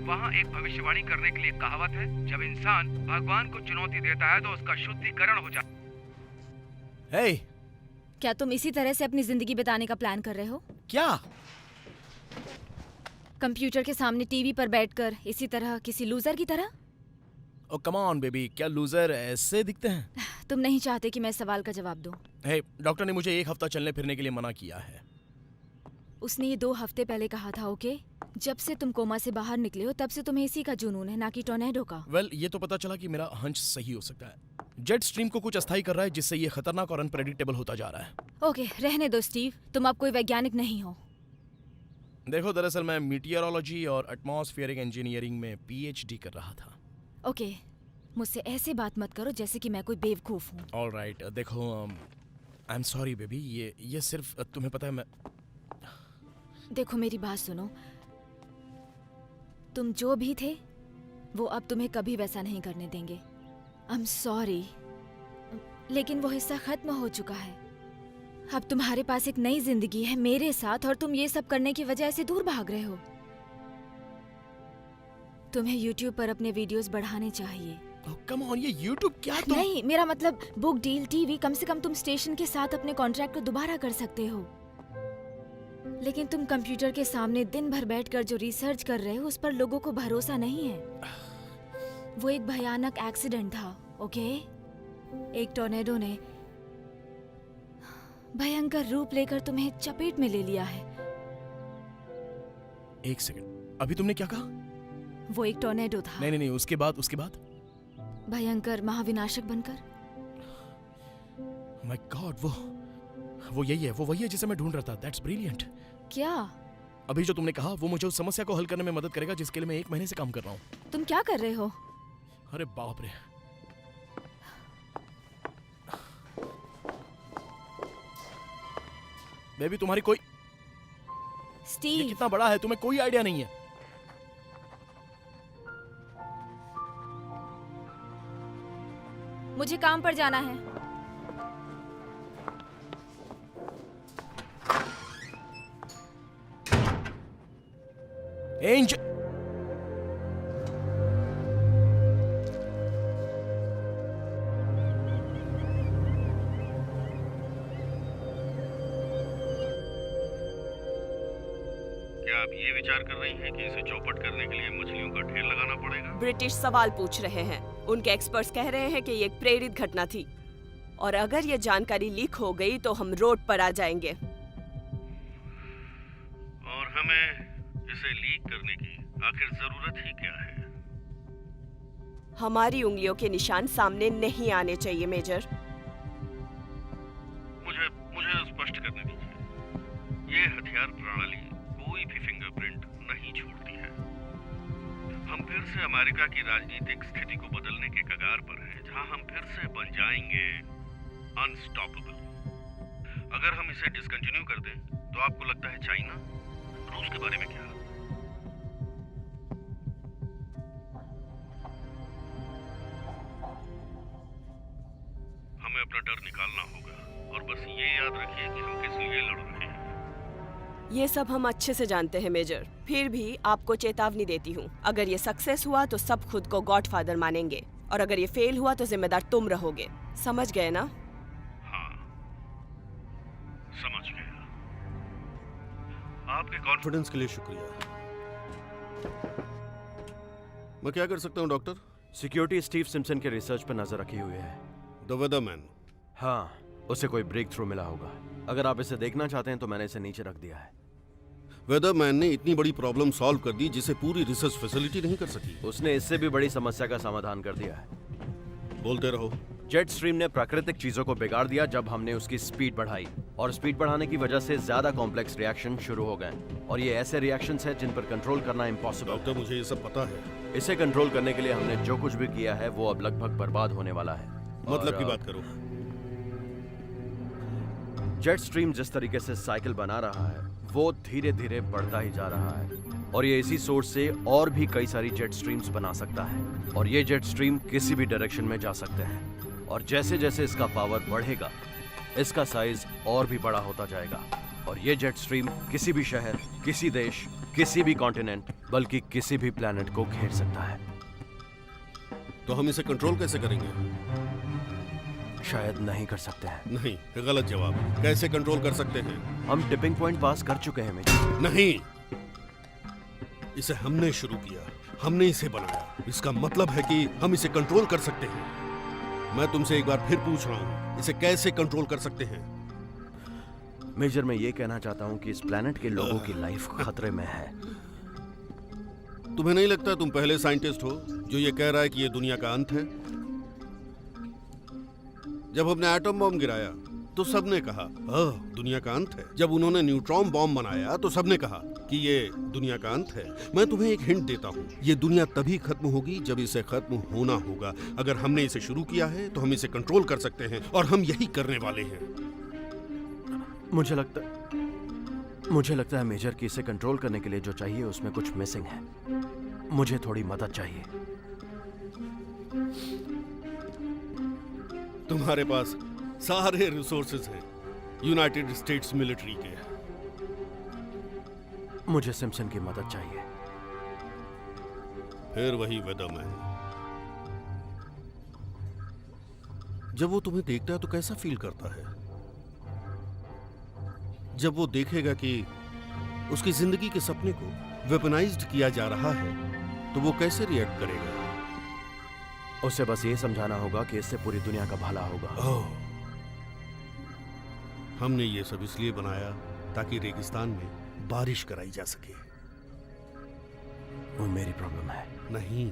वहाँ एक भविष्यवाणी करने के लिए कहावत है, जब इंसान भगवान को चुनौती देता है तो उसका शुद्धिकरण हो जाता है। हे, क्या तुम इसी तरह से अपनी जिंदगी बिताने का प्लान कर रहे हो? क्या? कंप्यूटर के सामने टीवी पर बैठकर इसी तरह, किसी लूजर की तरह? ओ कम ऑन बेबी, क्या लूजर ऐसे दिखते हैं? तुम नहीं चाहते कि मैं सवाल का जवाब दूं। हे, डॉक्टर ने मुझे 1 हफ्ता चलने फिरने के लिए मना किया है। उसने ये 2 हफ्ते पहले कहा था, ओके? जब से तुम कोमा से बाहर निकले हो तब से तुम्हें इसी का जुनून है, ना कि टोर्नेडो का। वेल, ये तो पता चला कि मेरा हंच सही हो सकता है। जेट स्ट्रीम को कुछ अस्थायी कर रहा है जिससे ये खतरनाक और अनप्रेडिक्टेबल होता जा रहा है। ओके, रहने दो स्टीव, तुम अब कोई वैज्ञानिक नहीं हो। देखो, दरअसल मैं मीटियोरोलॉजी और एटमॉस्फेरिक इंजीनियरिंग में PhD कर रहा था। ओके, मुझसे ऐसे बात मत करो जैसे कि मैं कोई बेवकूफ हूँ। ऑलराइट, देखो आई एम सॉरी बेबी, ये सिर्फ तुम्हें पता है मैं। देखो मेरी बात सुनो, तुम जो भी थे वो अब तुम्हें कभी वैसा नहीं करने देंगे। आई एम सॉरी, लेकिन वो हिस्सा खत्म हो चुका है। अब तुम्हारे पास एक नई जिंदगी है मेरे साथ, और तुम ये सब करने की वजह से दूर भाग रहे हो। तुम्हें YouTube पर अपने वीडियोस बढ़ाने चाहिए। कम ऑन, ये YouTube क्या तुम? नहीं, मेरा मतलब बुक डील, टीवी, कम से कम तुम स्टेशन के साथ अपने कॉन्ट्रैक्ट को दोबारा कर सकते हो। लेकिन तुम कंप्यूटर के सामने दिन भर बैठकर जो रिसर्च कर रहे हो उस पर लोगों को भरोसा नहीं है। वो एक भयानक एक्सीडेंट था, ओके? एक टॉर्नेडो ने भयंकर रूप लेकर तुम्हें चपेट में ले लिया है। 1 सेकंड, अभी तुमने क्या कहा? वो एक टॉर्नेडो था। नहीं, उसके बाद भयंकर महाविनाशक बनकर। माय गॉड, वो वो वही है जिसे मैं ढूंढ रहा था। That's brilliant. क्या? अभी जो तुमने कहा वो मुझे उस समस्या को हल करने में मदद करेगा जिसके लिए मैं 1 महीने से काम कर रहा हूँ। तुम क्या कर रहे हो? अरे बाप रे। बेबी तुम्हारी कोई ये स्टीव, कितना बड़ा है तुम्हें कोई आइडिया नहीं है। मुझे काम पर जाना है। एंजल, क्या आप ये विचार कर रही हैं कि इसे चौपट करने के लिए मछलियों का ढेर लगाना पड़ेगा? ब्रिटिश सवाल पूछ रहे हैं। उनके एक्सपर्ट्स कह रहे हैं कि ये एक प्रेरित घटना थी और अगर ये जानकारी लीक हो गई तो हम रोड पर आ जाएंगे। और हमें इसे लीक करने की आखिर जरूरत ही क्या है? हमारी उंगलियों के निशान सामने नहीं आने चाहिए मेजर। मुझे स्पष्ट करने दीजिए। ये हथियार प्रणाली कोई भी फिंगरप्रिंट नहीं छोड़ती है। हम फिर से अमेरिका की राजनीतिक स्थिति को बदलने के कगार पर हैं, जहां हम फिर से बन जाएंगे अनस्टॉपेबल। अगर हम इसे डिसकंटिन्यू कर दें तो आपको लगता है चाइना, रूस के बारे में क्या? हमें अपना डर निकालना होगा और बस ये याद रखिए कि हम किस लिए लड़ रहे हैं। ये सब हम अच्छे से जानते हैं मेजर। फिर भी आपको चेतावनी देती हूँ, अगर ये सक्सेस हुआ तो सब खुद को गॉडफादर मानेंगे और अगर ये फेल हुआ तो जिम्मेदार तुम रहोगे। समझ गए ना? हाँ, समझ गया। आपके कॉन्फिडेंस के लिए शुक्रिया। मैं क्या कर सकता हूँ डॉक्टर? सिक्योरिटी स्टीव सिम्पसन के रिसर्च पर नजर रखी हुई है। द वेदरमैन। हाँ, उसे कोई ब्रेक थ्रू मिला होगा। अगर आप इसे देखना चाहते हैं तो मैंने इसे नीचे रख दिया है। वेदरमैन ने इतनी बड़ी प्रॉब्लम सॉल्व कर दी जिसे पूरी रिसर्च फैसिलिटी नहीं कर सकी। उसने इससे भी बड़ी समस्या का समाधान कर दिया है। बोलते रहो। जेट स्ट्रीम ने प्राकृतिक चीजों को बिगाड़ दिया जब हमने उसकी स्पीड बढ़ाई, और स्पीड बढ़ाने की वजह से ज्यादा कॉम्प्लेक्स रिएक्शन शुरू हो गए, और ये ऐसे रिएक्शंस हैं जिन पर कंट्रोल करना इम्पॉसिबल। डॉक्टर मुझे ये सब पता है। इसे कंट्रोल करने के लिए हमने जो कुछ भी किया है वो अब लगभग बर्बाद होने वाला है। मतलब की बात करो। जेट स्ट्रीम जिस तरीके से साइकिल बना रहा है वो धीरे धीरे बढ़ता ही जा रहा है, और ये इसी सोर्स से और भी कई सारी जेट स्ट्रीम्स बना सकता है, और ये जेट स्ट्रीम किसी भी डायरेक्शन में जा सकते हैं, और जैसे जैसे इसका पावर बढ़ेगा इसका साइज और भी बड़ा होता जाएगा, और ये जेट स्ट्रीम किसी भी शहर, किसी देश, किसी भी कॉन्टिनेंट, बल्कि किसी भी प्लेनेट को घेर सकता है। तो हम इसे कंट्रोल कैसे करेंगे? शायद नहीं कर सकते हैं। नहीं, गलत जवाब। कैसे कंट्रोल कर सकते हैं? हम टिपिंग पॉइंट पास कर चुके हैं मेजर। नहीं, इसे हमने शुरू किया, हमने इसे बनाया। इसका मतलब है कि हम इसे कंट्रोल कर सकते हैं। मैं तुमसे एक बार फिर पूछ रहा हूं, इसे कैसे कंट्रोल कर सकते हैं? मेजर, मैं ये कहना चाहता हूं कि इस प्लेनेट के लोगों की लाइफ खतरे में है। तुम्हें नहीं लगता तुम पहले साइंटिस्ट हो जो ये कह रहा है कि ये दुनिया का अंत है? जब हमने एटम बॉम्ब गिराया तो सबने कहा दुनिया का अंत है। जब उन्होंने न्यूट्रॉन बॉम्ब बनाया तो सबने कहा कि ये दुनिया का अंत है। मैं तुम्हें एक हिंट देता हूँ, ये दुनिया तभी खत्म होगी जब इसे खत्म होना होगा। अगर हमने इसे शुरू किया है तो हम इसे कंट्रोल कर सकते हैं, और हम यही करने वाले हैं। मुझे लगता है मेजर कि इसे कंट्रोल करने के लिए जो चाहिए उसमें कुछ मिसिंग है। मुझे थोड़ी मदद चाहिए। तुम्हारे पास सारे रिसोर्सेज हैं यूनाइटेड स्टेट्स मिलिट्री के। मुझे सिम्पसन की मदद चाहिए। फिर वही वेदरमैन। जब वो तुम्हें देखता है तो कैसा फील करता है? जब वो देखेगा कि उसकी जिंदगी के सपने को वेपनाइज्ड किया जा रहा है तो वो कैसे रिएक्ट करेगा? उसे बस ये समझाना होगा कि इससे पूरी दुनिया का भला होगा। हमने ये सब इसलिए बनाया ताकि रेगिस्तान में बारिश कराई जा सके। वो मेरी प्रॉब्लम है। नहीं,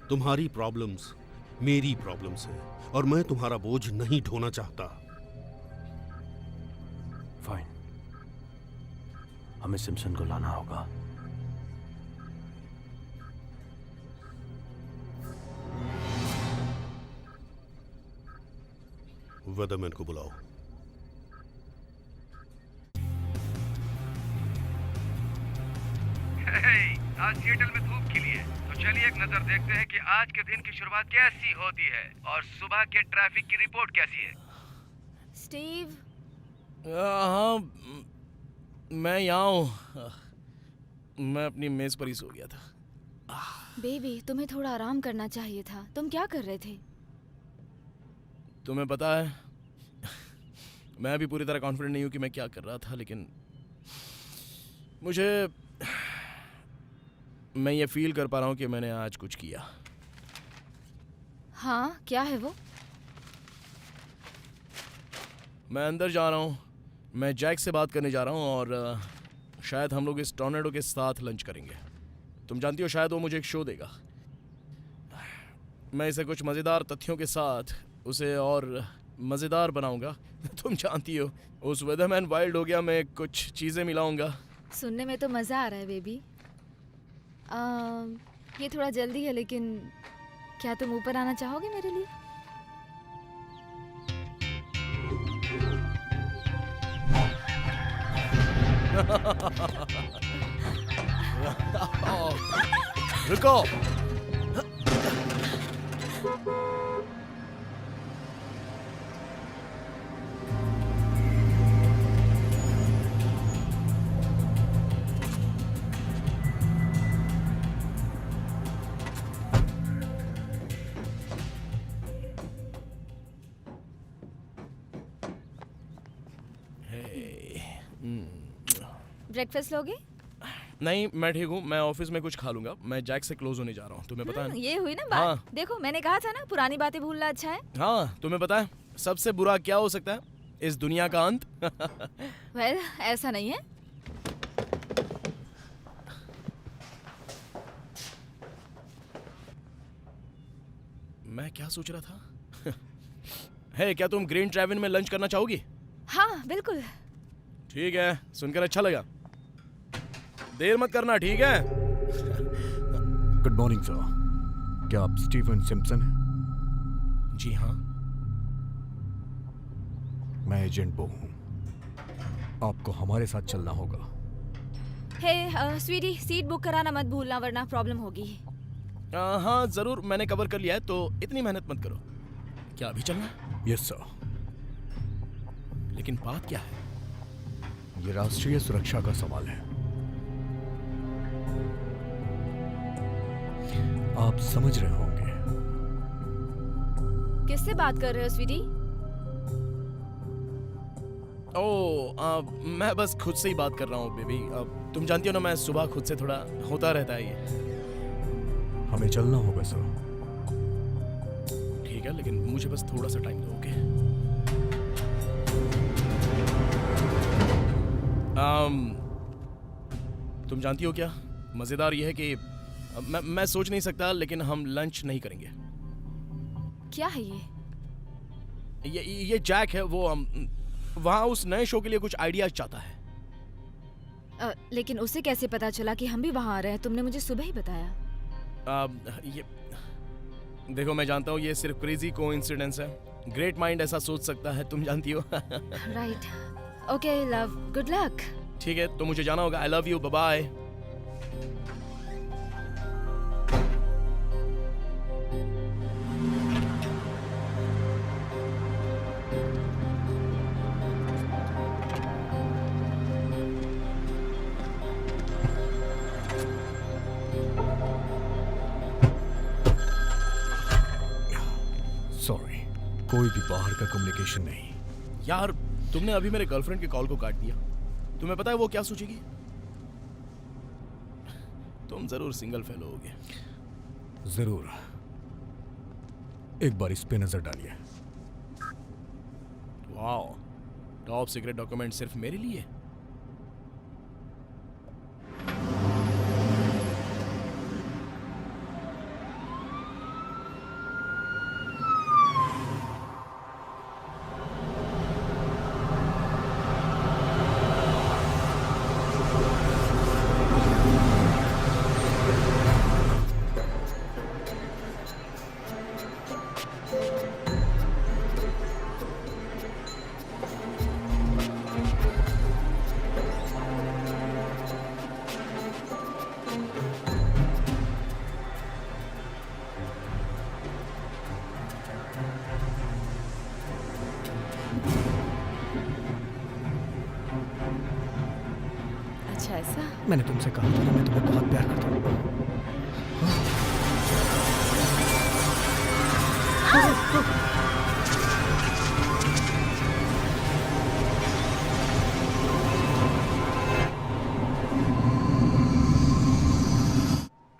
तुम्हारी प्रॉब्लम्स मेरी प्रॉब्लम्स है, और मैं तुम्हारा बोझ नहीं ढोना चाहता। हमें सिम्पसन को लाना होगा। वेदरमैन को बुलाओ। आज सिएटल में धूप खिली है, तो चलिए एक नजर देखते हैं कि आज के दिन की शुरुआत कैसी होती है और सुबह के ट्रैफिक की रिपोर्ट कैसी है। स्टीव, हाँ, मैं यहाँ हूँ। मैं अपनी मेज पर ही सो गया था। बेबी तुम्हें थोड़ा आराम करना चाहिए था। तुम क्या कर रहे थे? तुम्हें पता है, मैं भी पूरी तरह कॉन्फिडेंट नहीं हूँ कि मैं क्या कर रहा था, लेकिन मैं ये फील कर पा रहा हूँ कि मैंने आज कुछ किया। हाँ, क्या है वो? मैं अंदर जा रहा हूँ, मैं जैक से बात करने जा रहा हूँ और शायद हम लोग इस टॉर्नेडो के साथ लंच करेंगे। तुम जानती हो, शायद वो मुझे एक शो देगा। मैं इसे कुछ मज़ेदार तथ्यों के साथ उसे और मज़ेदार बनाऊंगा। तुम जानती हो, उस वेदरमैन वाइल्ड हो गया मैं कुछ चीज़ें मिलाऊंगा। सुनने में तो मज़ा आ रहा है बेबी। ये थोड़ा जल्दी है, लेकिन क्या तुम ऊपर आना चाहोगे मेरे लिए? रुको। ब्रेकफास्ट लोगे? नहीं, मैं ठीक हूँ। मैं ऑफिस में कुछ खा लूंगा। मैं जैक से क्लोज होने जा रहा हूँ, तुम्हें पता है ना? ये हुई ना बात। हाँ। देखो, मैंने कहा था ना, पुरानी बातें भूलना अच्छा है। हाँ, तुम्हें पता है सबसे बुरा क्या हो सकता है? इस दुनिया का अंत। वेल, ऐसा नहीं है। मैं क्या सोच रहा था? हे, क्या तुम ग्रीन ट्रैविन में लंच करना चाहोगी? हाँ, बिल्कुल। ठीक है, सुनकर अच्छा लगा। देर मत करना, ठीक है? Good morning sir. क्या आप स्टीवन सिम्पसन हैं? जी हाँ। मैं एजेंट बो हूँ। आपको हमारे साथ चलना होगा। हे स्वीटी, सीट बुक कराना मत भूलना, वरना प्रॉब्लम होगी। हाँ जरूर, मैंने कवर कर लिया है, तो इतनी मेहनत मत करो। क्या अभी चलना है? Yes sir. लेकिन बात क्या है? ये राष्ट्रीय सुरक्षा का सवाल है। आप समझ रहे होंगे। किससे बात कर रहे हो स्वीटी? मैं बस खुद से ही बात कर रहा हूँ बेबी। तुम जानती हो ना, मैं सुबह खुद से थोड़ा होता रहता है ये। हमें चलना होगा सर। ठीक है, लेकिन मुझे बस थोड़ा सा टाइम दो, ओके? तुम जानती हो क्या मजेदार ये है कि मैं सोच नहीं सकता, लेकिन हम लंच नहीं करेंगे। क्या है ये जैक है, वो वहाँ उस नए शो के लिए कुछ आइडियाज चाहता है। लेकिन उसे कैसे पता चला कि हम भी वहाँ आ रहे हैं? तुमने मुझे सुबह ही बताया। ये देखो, मैं जानता हूँ ये सिर्फ क्रेजी कोइंसिडेंस है। ग्रेट माइंड ऐसा सोच सकता है, तुम जानती हो। Right. Okay love, good luck. ठीक है, तो मुझे जाना होगा। I love you, bye bye. Sorry, कोई भी बाहर का कम्युनिकेशन नहीं। यार, तुमने अभी मेरे गर्लफ्रेंड के कॉल को काट दिया। तुम्हें पता है वो क्या सोचेगी? तुम जरूर सिंगल फेलो होगे। जरूर। एक बार इस पे नजर डालिए। वाओ, टॉप सीक्रेट डॉक्यूमेंट सिर्फ मेरे लिए। अच्छा ऐसा? मैंने तुमसे कहा था ना, मैं तुम्हें बहुत प्यार करता हूँ।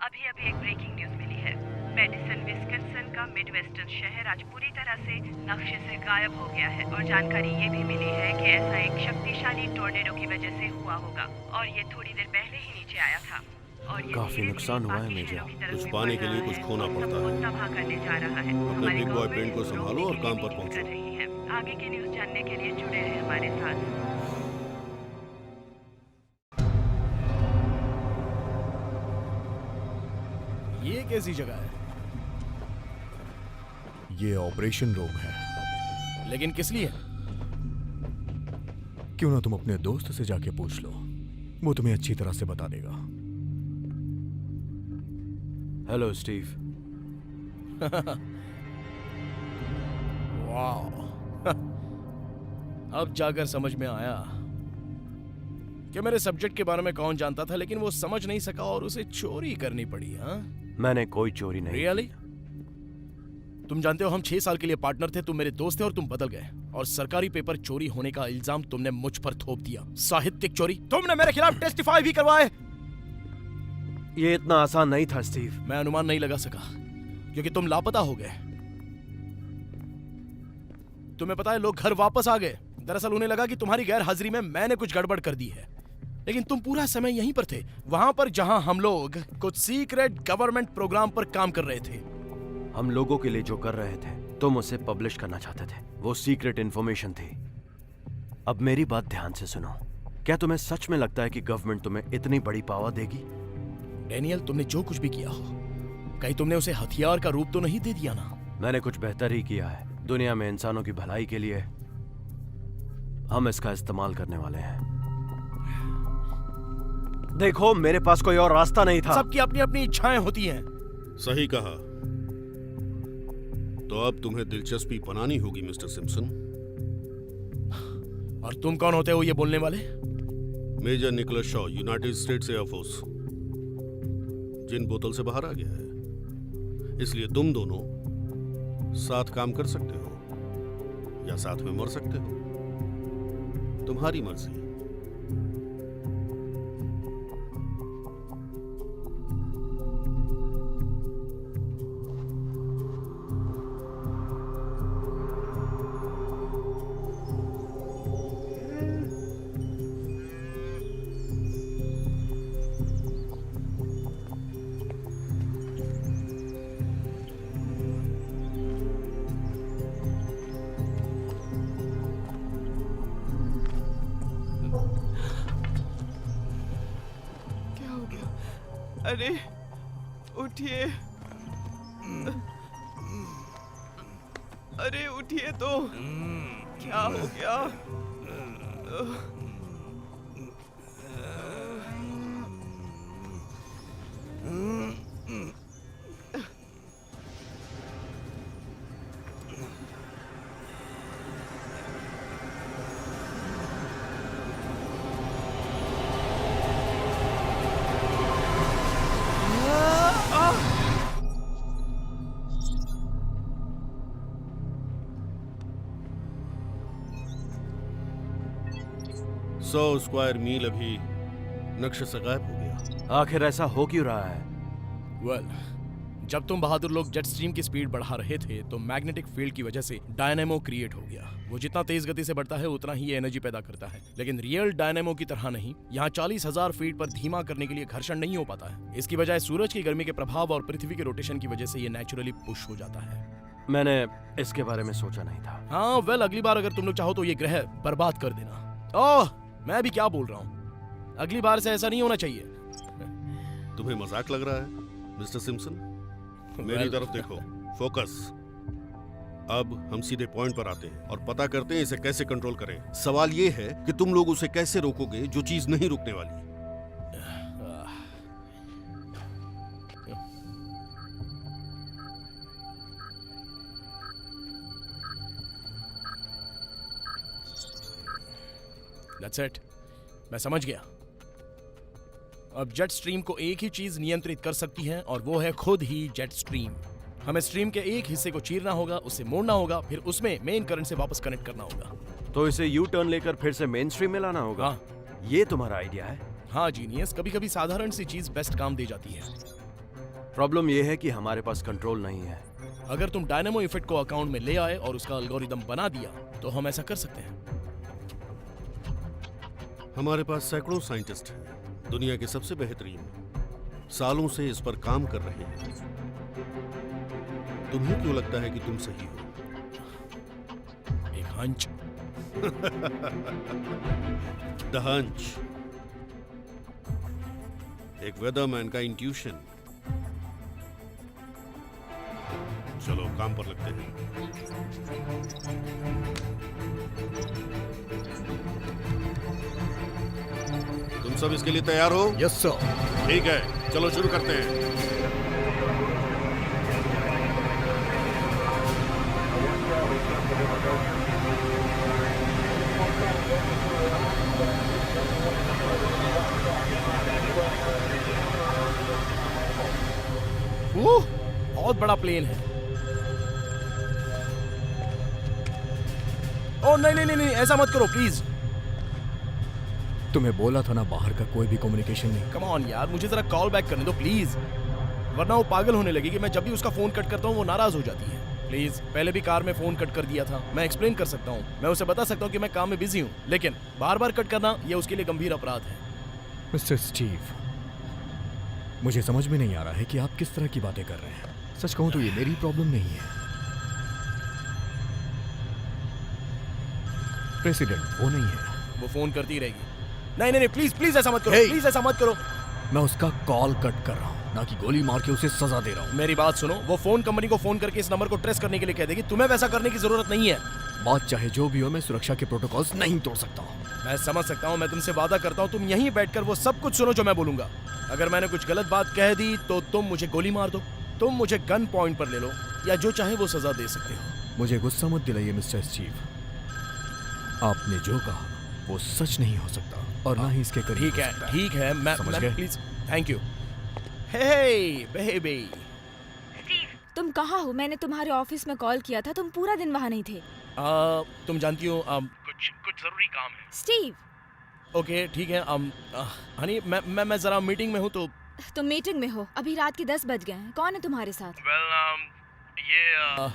अभी अभी एक ब्रेकिंग न्यूज मिली है। मेडिसन विस्कन्सन का मिडवेस्टर्न शहर आज पूरी तरह से नक्शे से गायब हो गया है और जानकारी ये भी मिली है कि ऐसा एक शक्तिशाली टोर्नेडो की वजह से हुआ होगा और ये थोड़ी देर पहले ही नीचे आया था और ये काफी नुकसान हुआ है मेजर। कुछ पाने के लिए कुछ खोना पड़ता है। तबाह करने जा रहा है। अपने हमारी बिग बॉयफ्रेंड को गवर्नमेंट संभालो और काम पर रोकने की पहुंचो। कोशिश कर रही है। आगे की न्यूज जानने के लिए जुड़े रहे हमारे साथ। ये कैसी जगह है? ये ऑपरेशन रूम है। लेकिन किस लिए? क्यों ना तुम अपने दोस्त से जाके पूछ लो, वो तुम्हें अच्छी तरह से बता देगा। Hello Steve. वाह, अब जाकर समझ में आया कि मेरे सब्जेक्ट के बारे में कौन जानता था, लेकिन वो समझ नहीं सका और उसे चोरी करनी पड़ी। हाँ, मैंने कोई चोरी नहीं रियली? तुम जानते हो हम 6 साल के लिए पार्टनर थे, तुम मेरे दोस्त थे और तुम बदल गए और सरकारी पेपर चोरी होने का इल्जाम तुमने मुझ पर थोप दिया। साहित्यिक चोरी, तुमने मेरे खिलाफ टेस्टिफाई भी करवाए। ये इतना आसान नहीं था स्टीव। मैं अनुमान नहीं लगा सका क्योंकि तुम लापता हो गए। तुम्हें पता है, लोग घर वापस आ गए। दरअसल उन्हें लगा कि तुम्हारी गैर हाजिरी में मैंने कुछ गड़बड़ कर दी है, लेकिन तुम पूरा समय यहीं पर थे, वहां पर जहां हम लोग कुछ सीक्रेट गवर्नमेंट प्रोग्राम पर काम कर रहे थे। हम लोगों के लिए जो कर रहे थे तुम उसे पब्लिश करना चाहते थे, वो सीक्रेट इन्फॉर्मेशन थी। अब मेरी बात ध्यान से सुनो, क्या तुम्हें सच में लगता है कि गवर्नमेंट तुम्हें इतनी बड़ी पावर देगी? डैनियल, तुमने जो कुछ भी किया हो, कहीं तुमने उसे हथियार का रूप तो नहीं दे दिया ना? मैंने कुछ बेहतर ही किया है। दुनिया में इंसानों की भलाई के लिए हम इसका इस्तेमाल करने वाले हैं। देखो, मेरे पास कोई और रास्ता नहीं था। सबकी अपनी अपनी इच्छाएं होती हैं। सही कहा। तो अब तुम्हें दिलचस्पी बनानी होगी मिस्टर सिम्पसन। और तुम कौन होते हो ये बोलने वाले? Major Nicholas Shaw, United States air force. जिन बोतल से बाहर आ गया है, इसलिए तुम दोनों साथ काम कर सकते हो या साथ में मर सकते हो, तुम्हारी मर्जी। अरे उठिए, अरे उठिए तो, क्या हो गया? सौ स्क्वायर मील अभी नक्शे से गायब हो गया। आखिर ऐसा हो क्यों रहा है? वेल, जब तुम बहादुर लोग जेट स्ट्रीम की स्पीड बढ़ा रहे थे तो मैग्नेटिक फील्ड की वजह से डायनेमो क्रिएट हो गया। वो जितना तेज गति से बढ़ता है उतना ही ये एनर्जी पैदा करता है, लेकिन रियल डायनेमो की तरह नहीं। यहाँ 40,000 फीट पर धीमा करने के लिए घर्षण नहीं हो पाता है। इसकी बजाय सूरज की गर्मी के प्रभाव और पृथ्वी के रोटेशन की वजह से ये नेचुरली पुश हो जाता है। मैंने इसके बारे में सोचा नहीं था। हाँ, वेल, अगली बार अगर तुम लोग चाहो तो ये ग्रह बर्बाद कर देना। ओह, मैं भी क्या बोल रहा हूँ, अगली बार से ऐसा नहीं होना चाहिए। तुम्हें मजाक लग रहा है मिस्टर सिम्पसन? मेरी तरफ देखो, फोकस। अब हम सीधे पॉइंट पर आते हैं और पता करते हैं इसे कैसे कंट्रोल करें। सवाल ये है कि तुम लोग उसे कैसे रोकोगे जो चीज नहीं रुकने वाली। That's it. मैं समझ गया। अब जेट स्ट्रीम को एक ही चीज नियंत्रित कर सकती है और वो है खुद ही जेट स्ट्रीम। हमें स्ट्रीम के एक हिस्से को चीरना होगा, उसे मोड़ना होगा, फिर उसमें मेन करंट से वापस कनेक्ट करना होगा। तो इसे यू टर्न लेकर फिर से मेन स्ट्रीम में लाना होगा। हाँ। ये तुम्हारा आइडिया है? हाँ जीनियस, कभी कभी साधारण सी चीज बेस्ट काम दे जाती है। प्रॉब्लम ये है कि हमारे पास कंट्रोल नहीं है। अगर तुम डायनेमो इफेक्ट को अकाउंट में ले आए और उसका एल्गोरिदम बना दिया तो हम ऐसा कर सकते हैं। हमारे पास सैकड़ों साइंटिस्ट हैं, दुनिया के सबसे बेहतरीन, सालों से इस पर काम कर रहे हैं। तुम्हें क्यों लगता है कि तुम सही हो? एक हंच। द हंच, एक वेदरमैन का इंट्यूशन। चलो काम पर लगते हैं। तुम सब इसके लिए तैयार हो? Yes sir. ठीक है, चलो शुरू करते हैं। बहुत बड़ा प्लेन है। ओ नहीं नहीं नहीं, ऐसा मत करो प्लीज। तुम्हें बोला था ना बाहर का कोई भी कम्युनिकेशन नहीं। कम ऑन यार, मुझे जरा कॉल बैक करने दो प्लीज, वरना वो पागल होने लगेगी। मैं जब भी उसका फोन कट करता हूँ वो नाराज हो जाती है। प्लीज, पहले भी कार में फोन कट कर दिया था। मैं एक्सप्लेन कर सकता हूँ, मैं उसे बता सकता हूँ कि मैं काम में बिजी हूँ, लेकिन बार बार कट करना ये उसके लिए गंभीर अपराध है। मिस्टर स्टीव, मुझे समझ में नहीं आ रहा है कि आप किस तरह की बातें कर रहे हैं। सच कहूं तो ये मेरी प्रॉब्लम नहीं है। प्रेसिडेंट वो नहीं है। वो फोन करती रहेगी। नहीं नहीं नहीं, प्लीज प्लीज ऐसा मत करो। प्लीज ऐसा मत करो। मैं उसका कॉल कट कर रहा हूँ, ना कि गोली मार के उसे सजा दे रहा हूँ। मेरी बात सुनो, वो फोन कंपनी को फोन करके इस नंबर को ट्रेस करने के लिए कह देगी। तुम्हें वैसा करने की जरूरत नहीं है। बात चाहे जो भी हो, मैं सुरक्षा के प्रोटोकॉल्स नहीं तोड़ सकता हूँ। मैं समझ सकता हूँ, मैं तुमसे वादा करता हूँ तुम यहीं बैठकर वो सब कुछ सुनो जो मैं बोलूंगा। अगर मैंने कुछ गलत बात कह दी तो तुम मुझे गोली मार दो, तुम मुझे गन पॉइंट पर ले लो, या जो चाहे वो सजा दे सकते हो। मुझे गुस्सा मत दिलाइए मिस्टर स्टीव। आपने जो कहा वो सच नहीं हो सकता और ना ही इसके करीब। ठीक है, मैं please, thank you. Hey baby. Steve, तुम कहाँ हो? मैंने तुम्हारे ऑफिस में कॉल किया था, तुम पूरा दिन वहाँ नहीं थे। तुम जानती हो कुछ जरूरी काम है। स्टीव। ओके ठीक है। हनी, मैं जरा मीटिंग में हूँ तो। तुम मीटिंग में हो? अभी रात के 10 बज गए हैं। कौन है तुम्हारे साथ? ये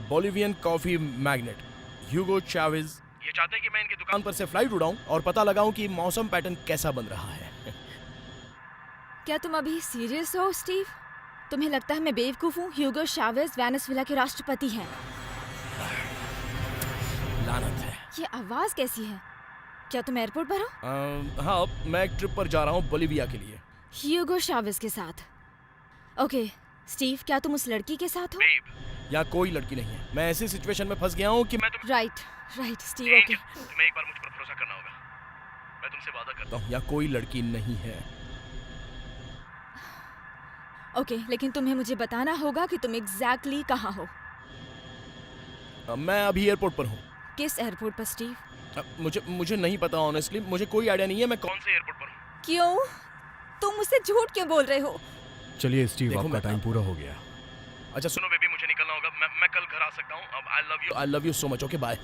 बोलिवियन कॉफी मैग्नेट ह्यूगो चावेज ये चाहते हैं कि मैं इनकी दुकान पर से फ्लाइट उड़ाऊं और पता लगाऊं कि मौसम पैटर्न कैसा बन रहा है। क्या तुम अभी सीरियस हो स्टीव? तुम्हें लगता है मैं बेवकूफ हूँ? ह्यूगो चावेज वेनेजुएला के राष्ट्रपति हैं। लानत है। ये आवाज कैसी है? क्या तुम एयरपोर्ट पर हो? हाँ, मैं एक ट्रिप पर जा रहा हूँ बोलिविया के लिए। ह्यूगो चावेज के साथ? ओके स्टीव, क्या तुम उस लड़की के साथ हो? यहाँ कोई लड़की नहीं है। मैं ऐसी सिचुएशन में फंस गया हूँ कि मैं राइट स्टीव। ओके, तुम्हें एक बार मुझ पर भरोसा करना होगा। मैं तुमसे वादा करता हूँ यहाँ कोई लड़की नहीं है। ओके, लेकिन तुम्हें मुझे बताना होगा कि तुम एग्जैक्टली कहाँ हो। मैं अभी एयरपोर्ट पर हूँ। किस एयरपोर्ट पर स्टीव? मुझे नहीं पता ऑनेस्टली, मुझे कोई आइडिया नहीं है मैं कौन से एयरपोर्ट पर हूँ। क्यों? तुम मुझसे झूठ क्यों बोल रहे हो? चलिए स्टीव, आपका टाइम पूरा हो गया। अच्छा सुनो बेबी, मुझे निकलना होगा। मैं कल घर आ सकता हूँ। अब I love you so much. Okay bye.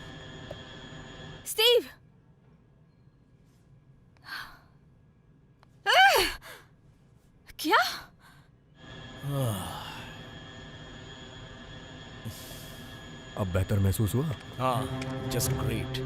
Steve. क्या? अब बेहतर महसूस हुआ? हाँ, जस्ट ग्रेट।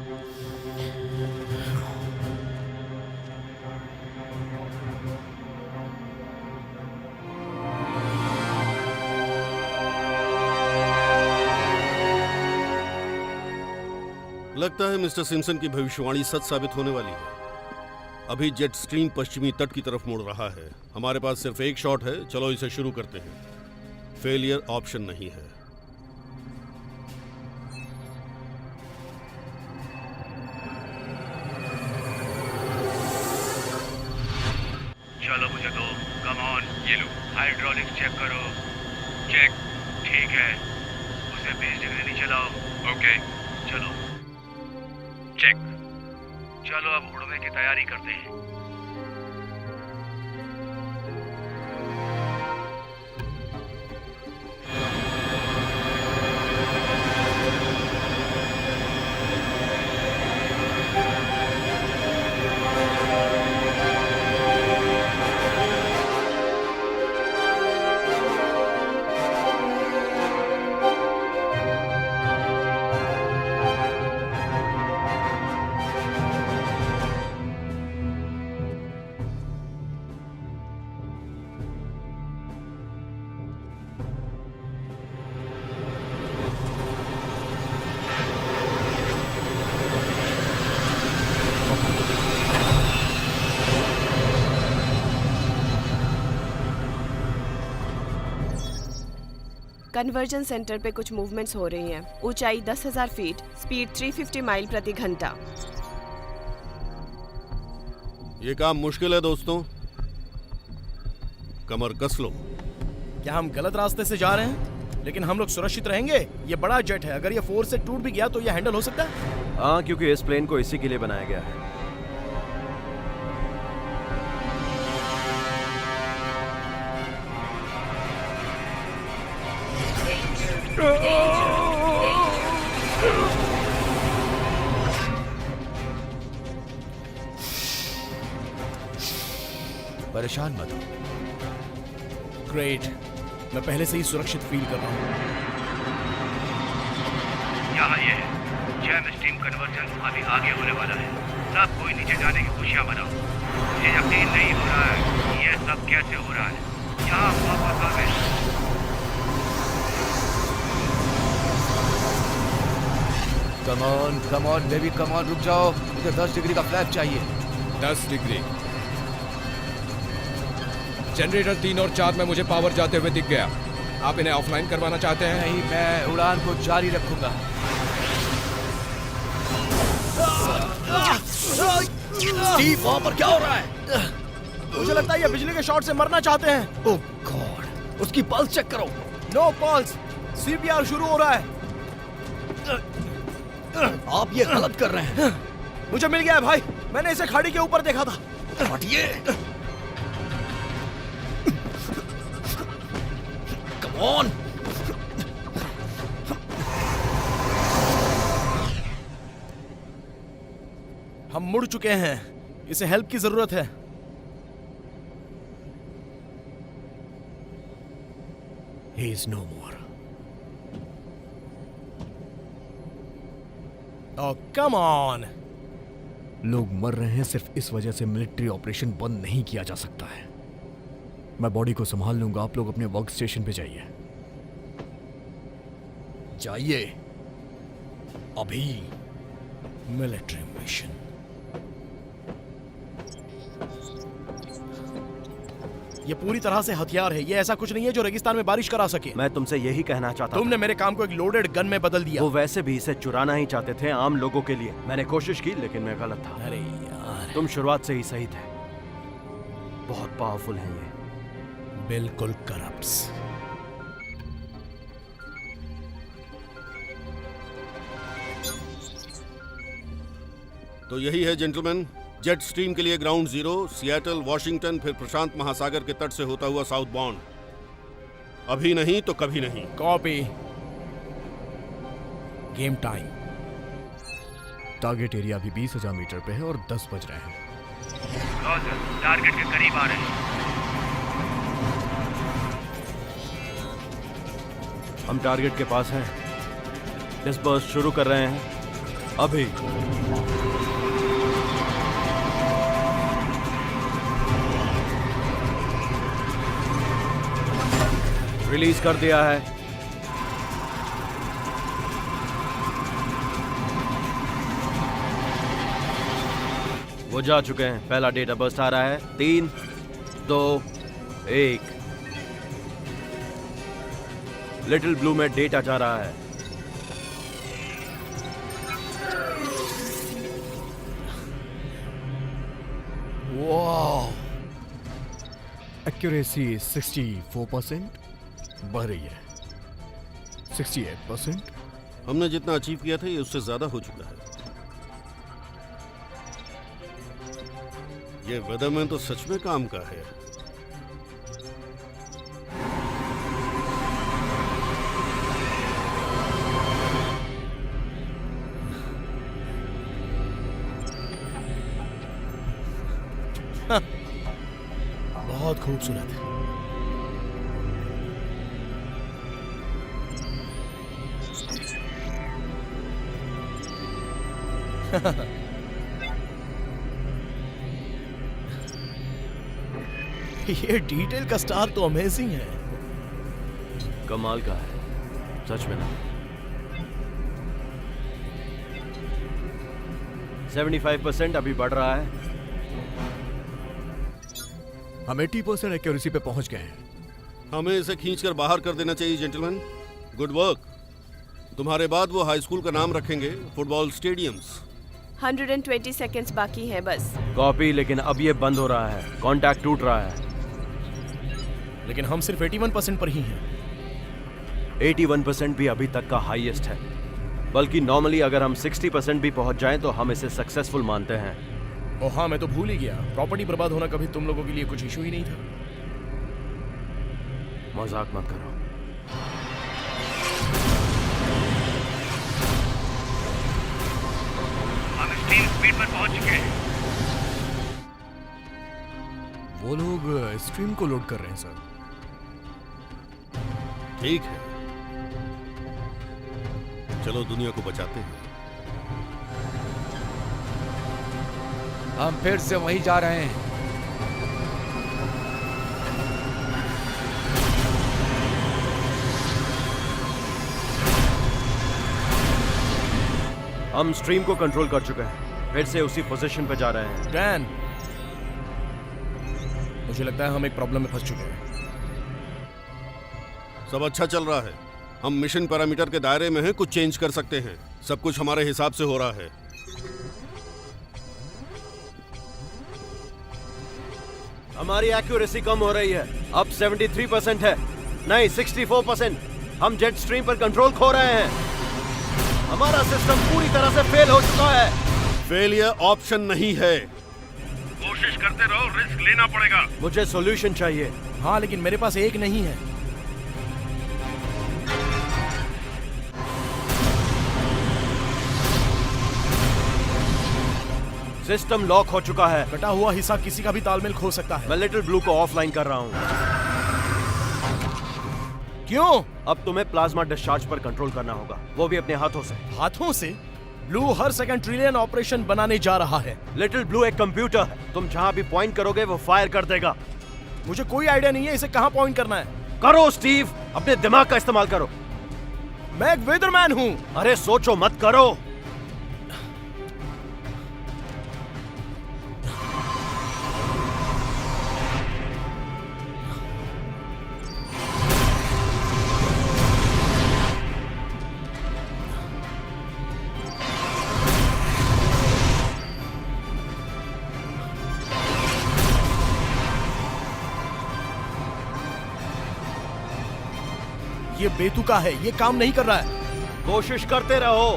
लगता है मिस्टर सिम्पसन की भविष्यवाणी सच साबित होने वाली है। अभी जेट स्ट्रीम पश्चिमी तट की तरफ मुड़ रहा है। हमारे पास सिर्फ एक शॉट है, चलो इसे शुरू करते हैं। फेलियर ऑप्शन नहीं है। चलो मुझे दो, कम ऑन। ये लो, हाइड्रोलिक्स चेक करो। चेक, ठीक है। उसे 20 डिग्री नीचे लाओ। ओके, चलो चेक। चलो अब उड़ने की तैयारी करते हैं। कन्वर्जन सेंटर पे कुछ मूवमेंट्स हो रही हैं। ऊंचाई 10,000 फीट, स्पीड 350 माइल प्रति घंटा। ये काम मुश्किल है दोस्तों, कमर कस लो। क्या हम गलत रास्ते से जा रहे हैं? लेकिन हम लोग सुरक्षित रहेंगे? ये बड़ा जेट है, अगर ये फोर्स से टूट भी गया तो ये हैंडल हो सकता है? हाँ, क्योंकि इस प्लेन को इसी के लिए बनाया गया है। परेशान मत हो। ग्रेट, मैं पहले से ही सुरक्षित फील कर रहा हूँ। यहाँ ये जैम स्ट्रीम कन्वर्जन अभी आगे होने वाला है। सब कोई नीचे जाने की खुशियाँ मनाओ। मुझे यकीन नहीं हो रहा है कि ये सब कैसे हो रहा है। यहाँ वापस आ गए। Come on baby, come on, रुक जाओ। मुझे 10 डिग्री का फ्लैप चाहिए। 10 डिग्री। जनरेटर 3 और 4 में मुझे पावर जाते हुए दिख गया। आप इन्हें ऑफलाइन करवाना चाहते हैं? नहीं, मैं उड़ान को जारी रखूंगा। स्टीव, वहाँ पर क्या हो रहा है? मुझे लगता है ये बिजली के शॉट से मरना चाहते हैं। ओह गॉड, उसकी पल्स चेक करो। नो पल्स, सीपीआर शुरू हो रहा है। आप ये गलत कर रहे हैं। मुझे मिल गया है भाई, मैंने इसे खाड़ी के ऊपर देखा था। हटिए। Come on. हम मुड़ चुके हैं, इसे हेल्प की जरूरत है। He is no more. Oh, come on! लोग मर रहे हैं, सिर्फ इस वजह से मिलिट्री ऑपरेशन बंद नहीं किया जा सकता है। मैं बॉडी को संभाल लूंगा, आप लोग अपने वर्क स्टेशन पे जाइए। जाइए अभी। Military mission. ये पूरी तरह से हथियार है, ये ऐसा कुछ नहीं है जो रेगिस्तान में बारिश करा सके। मैं तुमसे यही कहना चाहता तुमने मेरे काम को एक लोडेड गन में बदल दिया। वो वैसे भी इसे चुराना ही चाहते थे आम लोगों के लिए। मैंने कोशिश की लेकिन मैं गलत था। अरे यार, तुम शुरुआत से ही सही थे। बहुत पावरफुल हैं ये। बिल्कुल करप्ट्स। तो यही है जेंटलमैन, जेट स्ट्रीम के लिए ग्राउंड जीरो, सिएटल, वॉशिंगटन, फिर प्रशांत महासागर के तट से होता हुआ साउथ बाउंड। अभी नहीं तो कभी नहीं। Copy. Game time. Target area अभी 20,000 मीटर पे है और 10 बज रहे हैं। टारगेट के करीब आ रहे हैं। हम टारगेट के पास हैं। डिस्पर्स शुरू कर रहे हैं अभी। रिलीज कर दिया है। वो जा चुके हैं। पहला डेटा बर्स्ट आ रहा है। 3, 2, 1। लिटिल ब्लू में डेटा जा रहा है। वाह, एक्यूरेसी 64% बढ़ रही है। 68%। हमने जितना अचीव किया था ये उससे ज्यादा हो चुका है। ये वेदरमैन तो सच में काम का है। बहुत खूबसूरत है। ये डिटेल का स्टार तो अमेजिंग है। कमाल का है सच में ना। 75% अभी बढ़ रहा है। हम 80% एक्यूरेसी पे पहुंच गए हैं। हमें इसे खींचकर बाहर कर देना चाहिए जेंटलमैन। Good work. तुम्हारे बाद वो हाई स्कूल का नाम रखेंगे फुटबॉल स्टेडियम्स। 120 सेकेंड्स बाकी हैं बस। कॉपी, लेकिन अब ये बंद हो रहा है, कांटेक्ट टूट रहा है। लेकिन हम सिर्फ 81% पर ही हैं। 81% भी अभी तक का हाईएस्ट है, बल्कि नॉर्मली अगर हम 60% भी पहुंच जाएं तो हम इसे सक्सेसफुल मानते हैं। ओ हाँ, मैं तो भूल ही गया, प्रॉपर्टी बर्बाद होना कभी तुम लोगों के लिए कुछ इशू ही नहीं था। मजाक मत करो। हम स्टीम स्पीड पर पहुंच चुके हैं। वो लोग स्ट्रीम को लोड कर रहे हैं सर। ठीक है, चलो दुनिया को बचाते हैं। हम फिर से वहीं जा रहे हैं। हम स्ट्रीम को कंट्रोल कर चुके हैं, फिर से उसी पोजीशन पे जा रहे हैं। डैन, मुझे लगता है हम एक प्रॉब्लम में फंस चुके हैं। सब अच्छा चल रहा है, हम मिशन पैरामीटर के दायरे में हैं, कुछ चेंज कर सकते हैं। सब कुछ हमारे हिसाब से हो रहा है। हमारी एक्यूरेसी कम हो रही है, अब 73% है, नहीं 64%। हम जेट स्ट्रीम पर कंट्रोल खो रहे हैं। हमारा सिस्टम पूरी तरह से फेल हो चुका है। फेलियर ऑप्शन नहीं है। कोशिश करते रहो, रिस्क लेना पड़ेगा। मुझे सॉल्यूशन चाहिए। हाँ, लेकिन मेरे पास एक नहीं है। सिस्टम लॉक हो चुका है। कटा हुआ हिस्सा किसी का भी तालमेल खो सकता है। मैं लिटिल ब्लू को ऑफलाइन कर रहा हूँ। क्यों? अब तुम्हें प्लाज्मा डिस्चार्ज पर कंट्रोल करना होगा, वो भी अपने हाथों से। हाथों से? ब्लू हर सेकंड ट्रिलियन ऑपरेशन बनाने जा रहा है। लिटिल ब्लू एक कंप्यूटर है, तुम जहाँ भी पॉइंट करोगे वो फायर कर देगा। मुझे कोई आइडिया नहीं है इसे कहाँ पॉइंट करना है। करो स्टीव, अपने दिमाग का इस्तेमाल करो। मैं एक वेदरमैन हूँ। अरे सोचो मत, करो। ये बेतुका है, ये काम नहीं कर रहा है। कोशिश करते रहो।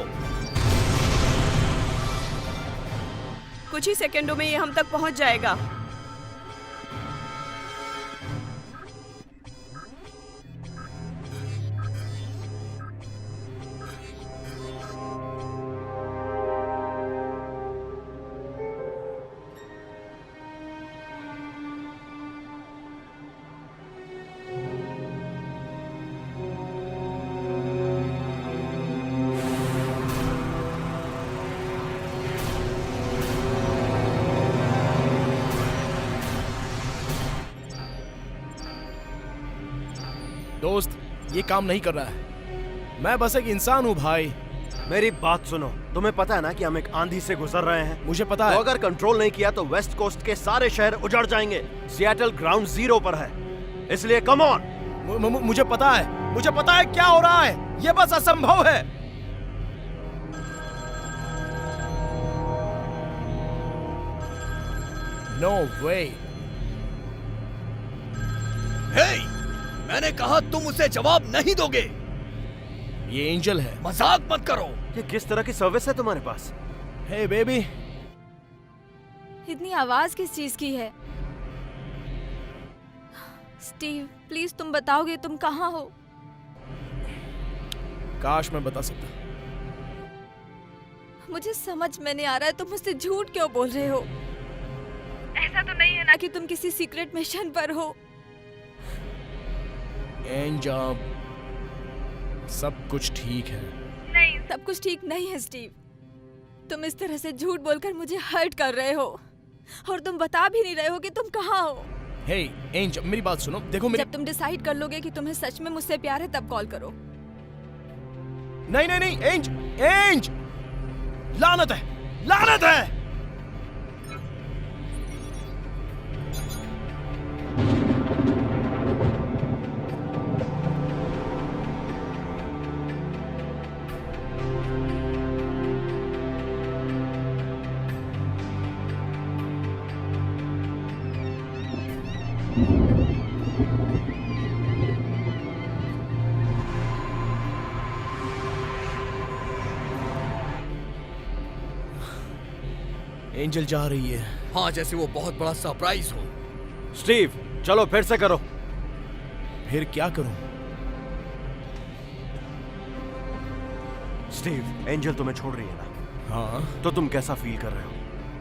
कुछ ही सेकंडों में ये हम तक पहुंच जाएगा। दोस्त, ये काम नहीं कर रहा है। मैं बस एक इंसान हूँ भाई। मेरी बात सुनो, तुम्हें पता है ना कि हम एक आंधी से गुजर रहे हैं। मुझे पता है। तो अगर कंट्रोल नहीं किया तो वेस्ट कोस्ट के सारे शहर उजड़ जाएंगे। सिएटल ग्राउंड जीरो पर है, इसलिए कम ऑन। मुझे पता है, मुझे पता है क्या हो रहा है। ये बस असंभव है। नो वे। हे, मैंने कहा तुम उसे जवाब नहीं दोगे। ये एंजल है। मजाक मत करो। ये किस तरह की सर्विस है तुम्हारे पास? हे बेबी। इतनी आवाज किस चीज की है? स्टीव, प्लीज तुम बताओगे तुम कहाँ हो? काश मैं बता सकता। मुझे समझ में नहीं आ रहा है तुम मुझसे झूठ क्यों बोल रहे हो। ऐसा तो नहीं है ना कि तुम किसी सीक्रेट मिशन पर हो? एंजल, सब कुछ ठीक है। नहीं, सब कुछ ठीक नहीं है स्टीव। तुम इस तरह से झूठ बोलकर मुझे हर्ट कर रहे हो और तुम बता भी नहीं रहे हो कि तुम कहाँ हो। हे एंजल, मेरी बात सुनो। देखो मेरी... जब तुम डिसाइड कर लोगे कि तुम्हें सच में मुझसे प्यार है तब कॉल करो। नहीं नहीं नहीं, एंज, लानत है, लानत है। एंजल जा रही है। हाँ, जैसे वो बहुत बड़ा सरप्राइज हो। स्टीव, चलो फिर से करो। फिर क्या करूं? स्टीव, एंजल तुम्हें छोड़ रही है ना? हाँ। तो तुम कैसा फील कर रहे हो?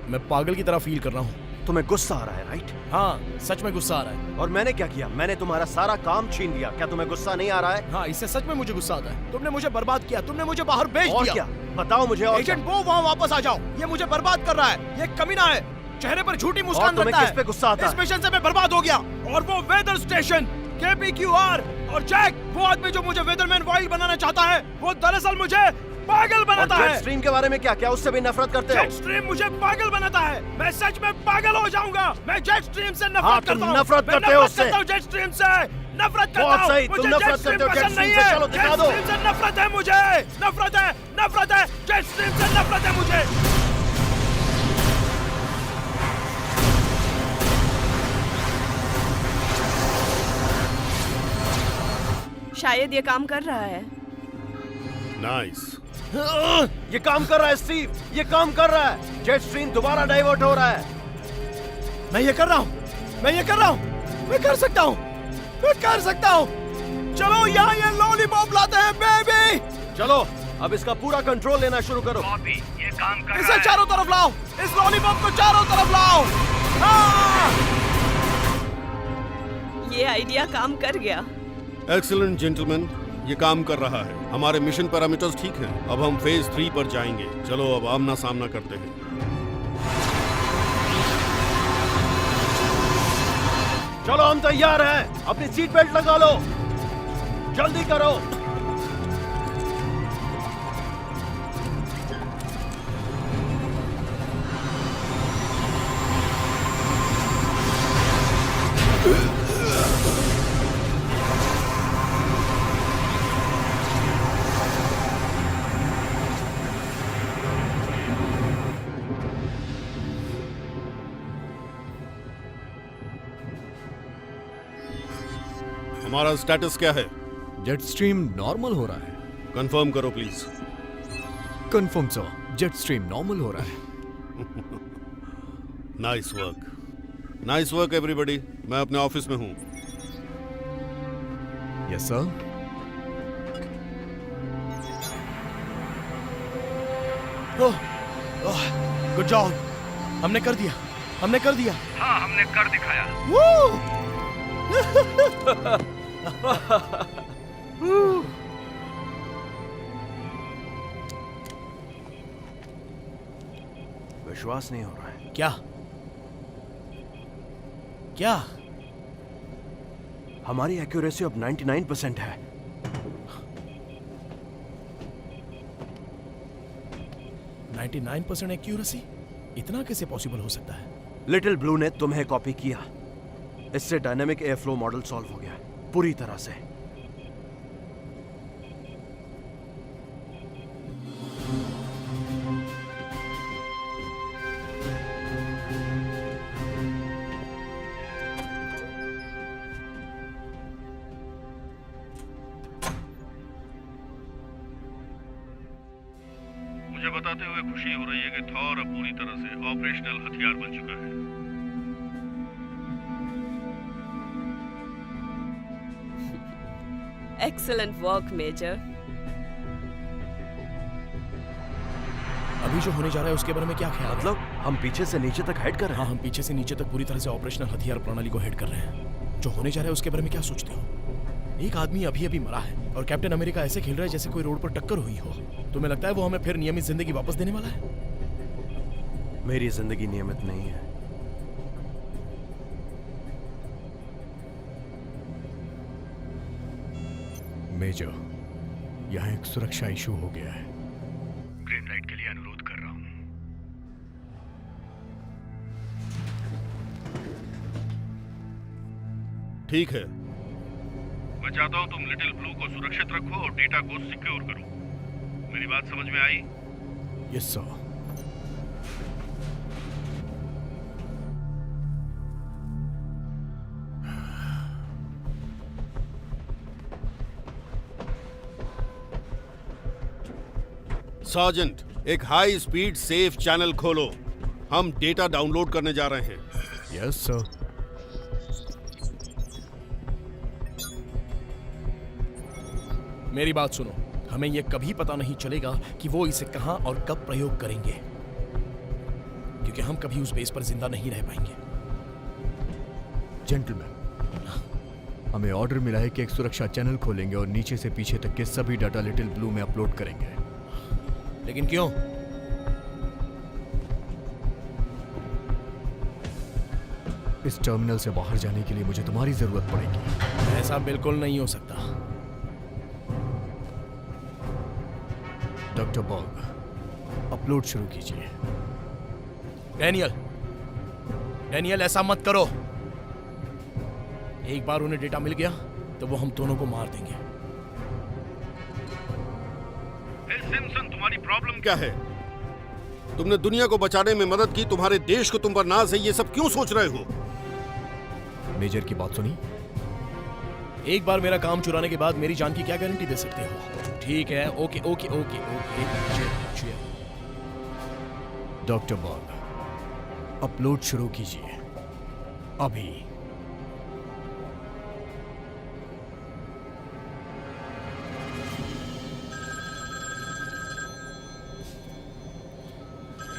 मैं पागल की तरह फील कर रहा हूँ। तुम्हें गुस्सा आ रहा है, राइट? हाँ, सच में गुस्सा आ रहा है। और मैंने क्या किया? मैंने तुम्हारा सारा काम छीन लिया। क्या तुम्हें गुस्सा नहीं आ रहा है? हाँ, इससे सच में मुझे गुस्सा आता है। तुमने मुझे बर्बाद किया, तुमने मुझे बाहर भेज और दिया। क्या? बताओ मुझे। और एजेंट वो, वहाँ वापस आ जाओ। ये मुझे बर्बाद कर रहा है। ये कमीना है। चेहरे पर झूठी मुस्कान तुम्हें रखता है। किस पे गुस्सा आता है? इस मिशन से मैं बर्बाद हो गया। और वो वेदर स्टेशन, KPQR और जैक, वो आदमी जो मुझे वेदरमैन वाइल्ड बनाना चाहता है, वो दरअसल मुझे पागल बनाता है। जेट स्ट्रीम के बारे में क्या? क्या उससे भी नफरत करते हो? जेट स्ट्रीम मुझे पागल बनाता है। मैं सच में पागल हो जाऊंगा। मैं जेट स्ट्रीम से नफरत हाँ, करता हूँ। नफरत करते हो उससे। जेट स्ट्रीम से नफरत करता बहुत हूँ। सही, मुझे तुम नफरत करते हो जेट स्ट्रीम से। चलो दिखा दो। जेट स्ट्रीम से नफरत है मुझे। नफरत है, नफरत है। जेट स्ट्रीम से नफरत है मुझे। शायद ये काम कर रहा है। नाइस। ये काम कर रहा है स्टीव, ये काम कर रहा है। जेट स्ट्रीम दोबारा डाइवर्ट हो रहा है। मैं ये कर रहा हूँ। मैं ये कर रहा हूँ। मैं कर सकता हूँ। मैं कर सकता हूँ। चलो यहाँ ये लॉलीपॉप लाते हैं बेबी। चलो अब इसका पूरा कंट्रोल लेना शुरू करो। कॉपी, ये काम कर रहा इसे है। चारों तरफ लाओ। इस लॉलीपॉप को चारों तरफ लाओ। हाँ! ये आइडिया काम कर गया। एक्सीलेंट जेंटलमैन, ये काम कर रहा है। हमारे मिशन पैरामीटर्स ठीक हैं। अब हम फेज 3 पर जाएंगे। चलो अब आमना सामना करते हैं। चलो हम तैयार हैं। अपनी सीट बेल्ट लगा लो। जल्दी करो। हमारा स्टेटस क्या है? जेट स्ट्रीम नॉर्मल हो रहा है। कंफर्म करो please. Confirm sir, jet stream normal हो रहा है। Nice work, nice work everybody. मैं अपने ऑफिस में हूँ। Yes sir. Good job. हमने कर दिया। हमने कर दिया। हाँ, हमने कर दिखाया। विश्वास नहीं हो रहा है। क्या? क्या? हमारी एक्यूरेसी अब 99% है। एक्यूरेसी? इतना कैसे पॉसिबल हो सकता है? लिटिल ब्लू ने तुम्हें कॉपी किया। इससे dynamic air flow model solve हो गया पूरी तरह से। मुझे बताते हुए खुशी हो रही है कि थॉर अब पूरी तरह से ऑपरेशनल हथियार बन चुका है। Excellent work major. अभी जो होने जा रहा है उसके बारे में क्या ख्याल? मतलब हम पीछे से नीचे तक हेड कर रहे हैं? हाँ, हम पीछे से नीचे तक पूरी तरह से ऑपरेशनल हथियार प्रणाली को हेड कर रहे हैं। जो होने जा रहा है उसके बारे में क्या सोचते हो? एक आदमी अभी अभी मरा है और कैप्टन अमेरिका ऐसे खेल रहा है जैसे कोई रोड पर टक्कर हुई हो। तुम्हें लगता है वो हमें फिर नियमित जिंदगी वापस देने वाला है? मेरी जिंदगी नियमित नहीं है। मेजर, यहाँ एक सुरक्षा इशू हो गया है। ग्रीन लाइट के लिए अनुरोध कर रहा हूँ। ठीक है। मैं चाहता हूँ तुम लिटिल ब्लू को सुरक्षित रखो और डेटा को सिक्योर करो। मेरी बात समझ में आई? Yes sir. सार्जेंट, एक हाई स्पीड सेफ चैनल खोलो। हम डेटा डाउनलोड करने जा रहे हैं। Yes sir. मेरी बात सुनो, हमें यह कभी पता नहीं चलेगा कि वो इसे कहां और कब प्रयोग करेंगे, क्योंकि हम कभी उस बेस पर जिंदा नहीं रह पाएंगे। जेंटलमैन, हमें ऑर्डर मिला है कि एक सुरक्षा चैनल खोलेंगे और नीचे से पीछे तक के सभी डाटा लिटिल ब्लू में अपलोड करेंगे। लेकिन क्यों? इस टर्मिनल से बाहर जाने के लिए मुझे तुम्हारी जरूरत पड़ेगी। ऐसा बिल्कुल नहीं हो सकता। डॉक्टर बॉग, अपलोड शुरू कीजिए। डैनियल, ऐसा मत करो। एक बार उन्हें डेटा मिल गया तो वो हम दोनों को मार देंगे। हे सिम्पसन, तुम्हारी प्रॉब्लम क्या है? तुमने दुनिया को बचाने में मदद की, तुम्हारे देश को तुम पर नाज है, ये सब क्यों सोच रहे हो? मेजर की बात सुनी? एक बार मेरा काम चुराने के बाद मेरी जान की क्या गारंटी दे सकते हो? ठीक है, okay okay okay okay. Doctor Bog, upload शुरू कीजिए अभी।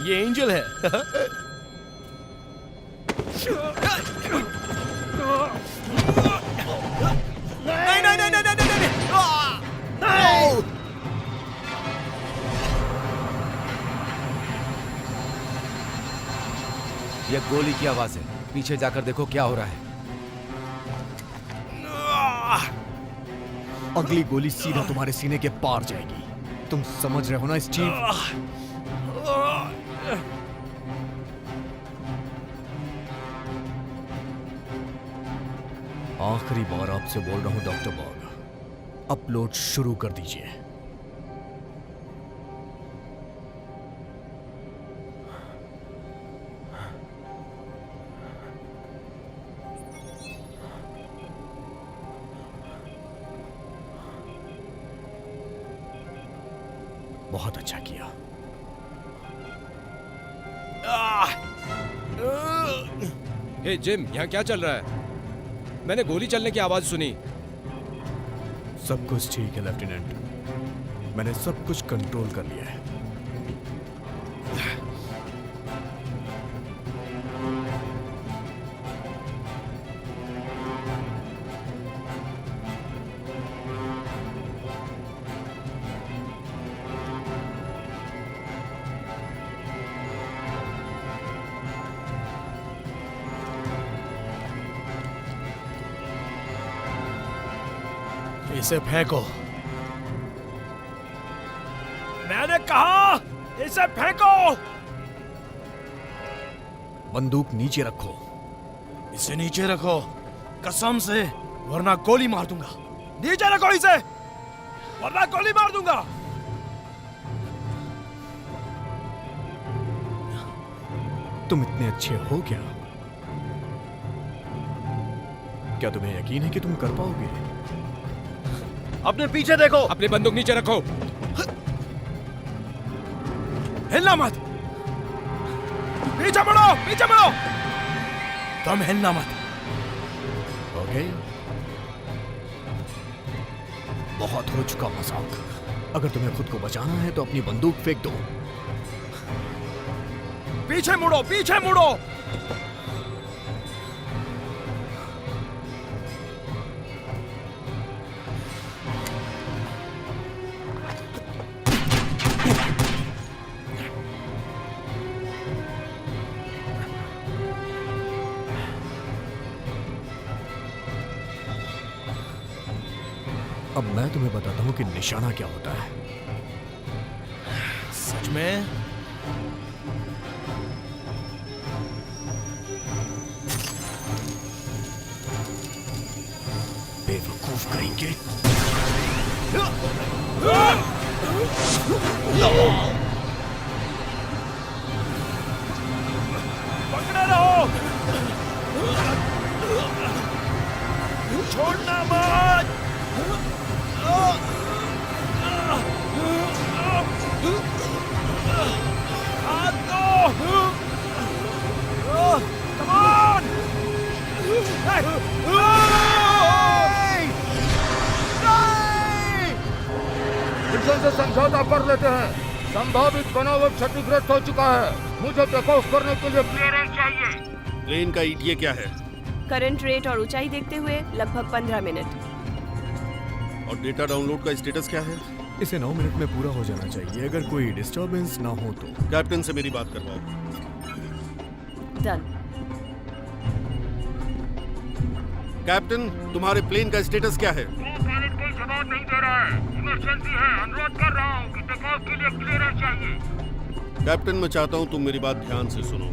ये एंजल है। नहीं नहीं नहीं नहीं नहीं नहीं। यह गोली की आवाज है, पीछे जाकर देखो क्या हो रहा है। अगली गोली सीधा तुम्हारे सीने के पार जाएगी। तुम समझ रहे हो ना स्टीव? आखिरी बार आपसे बोल रहा हूं डॉक्टर बॉग, अपलोड शुरू कर दीजिए। बहुत अच्छा किया। हे जिम, यहाँ क्या चल रहा है? मैंने गोली चलने की आवाज सुनी। सब कुछ ठीक है लेफ्टिनेंट, मैंने सब कुछ कंट्रोल कर लिया है। इसे फेंको। मैंने कहा इसे फेंको। बंदूक नीचे रखो। इसे नीचे रखो, कसम से, वरना गोली मार दूंगा। नीचे रखो इसे, वरना गोली मार दूंगा। तुम इतने अच्छे हो क्या? क्या तुम्हें यकीन है कि तुम कर पाओगे? अपने पीछे देखो। अपनी बंदूक नीचे रखो। हिलना मत। पीछे मुड़ो, पीछे मुड़ो। तुम हिलना मत। ओके, बहुत हो चुका मजाक। अगर तुम्हें खुद को बचाना है तो अपनी बंदूक फेंक दो। पीछे मुड़ो, पीछे मुड़ो। अब मैं तुम्हें बताता हूं कि निशाना क्या होता है। सच में? बेवकूफ कहेंगे। पकड़े रहो, छोड़ना मत। हाथ दो। पता कर लेते हैं। संभावित बनावट क्षतिग्रस्त हो चुका है। मुझे टेक ऑफ करने के लिए क्लियरेंस चाहिए। प्लेन का ईटीए क्या है? करंट रेट और ऊंचाई देखते हुए लगभग 15 मिनट। और डेटा डाउनलोड का स्टेटस क्या है? इसे 9 मिनट में पूरा हो जाना चाहिए, अगर कोई डिस्टरबेंस ना हो तो। कैप्टन से मेरी बात करवाओ। डन। कैप्टन, तुम्हारे प्लेन का स्टेटस क्या है? पायलट कोई जवाब नहीं दे रहा है। इमरजेंसी है। अनुरोध कर रहा हूँ कि टेक ऑफ के लिए क्लियरेंस चाहिए। कैप्टन, मैं चाहता हूँ तुम मेरी बात ध्यान से सुनो।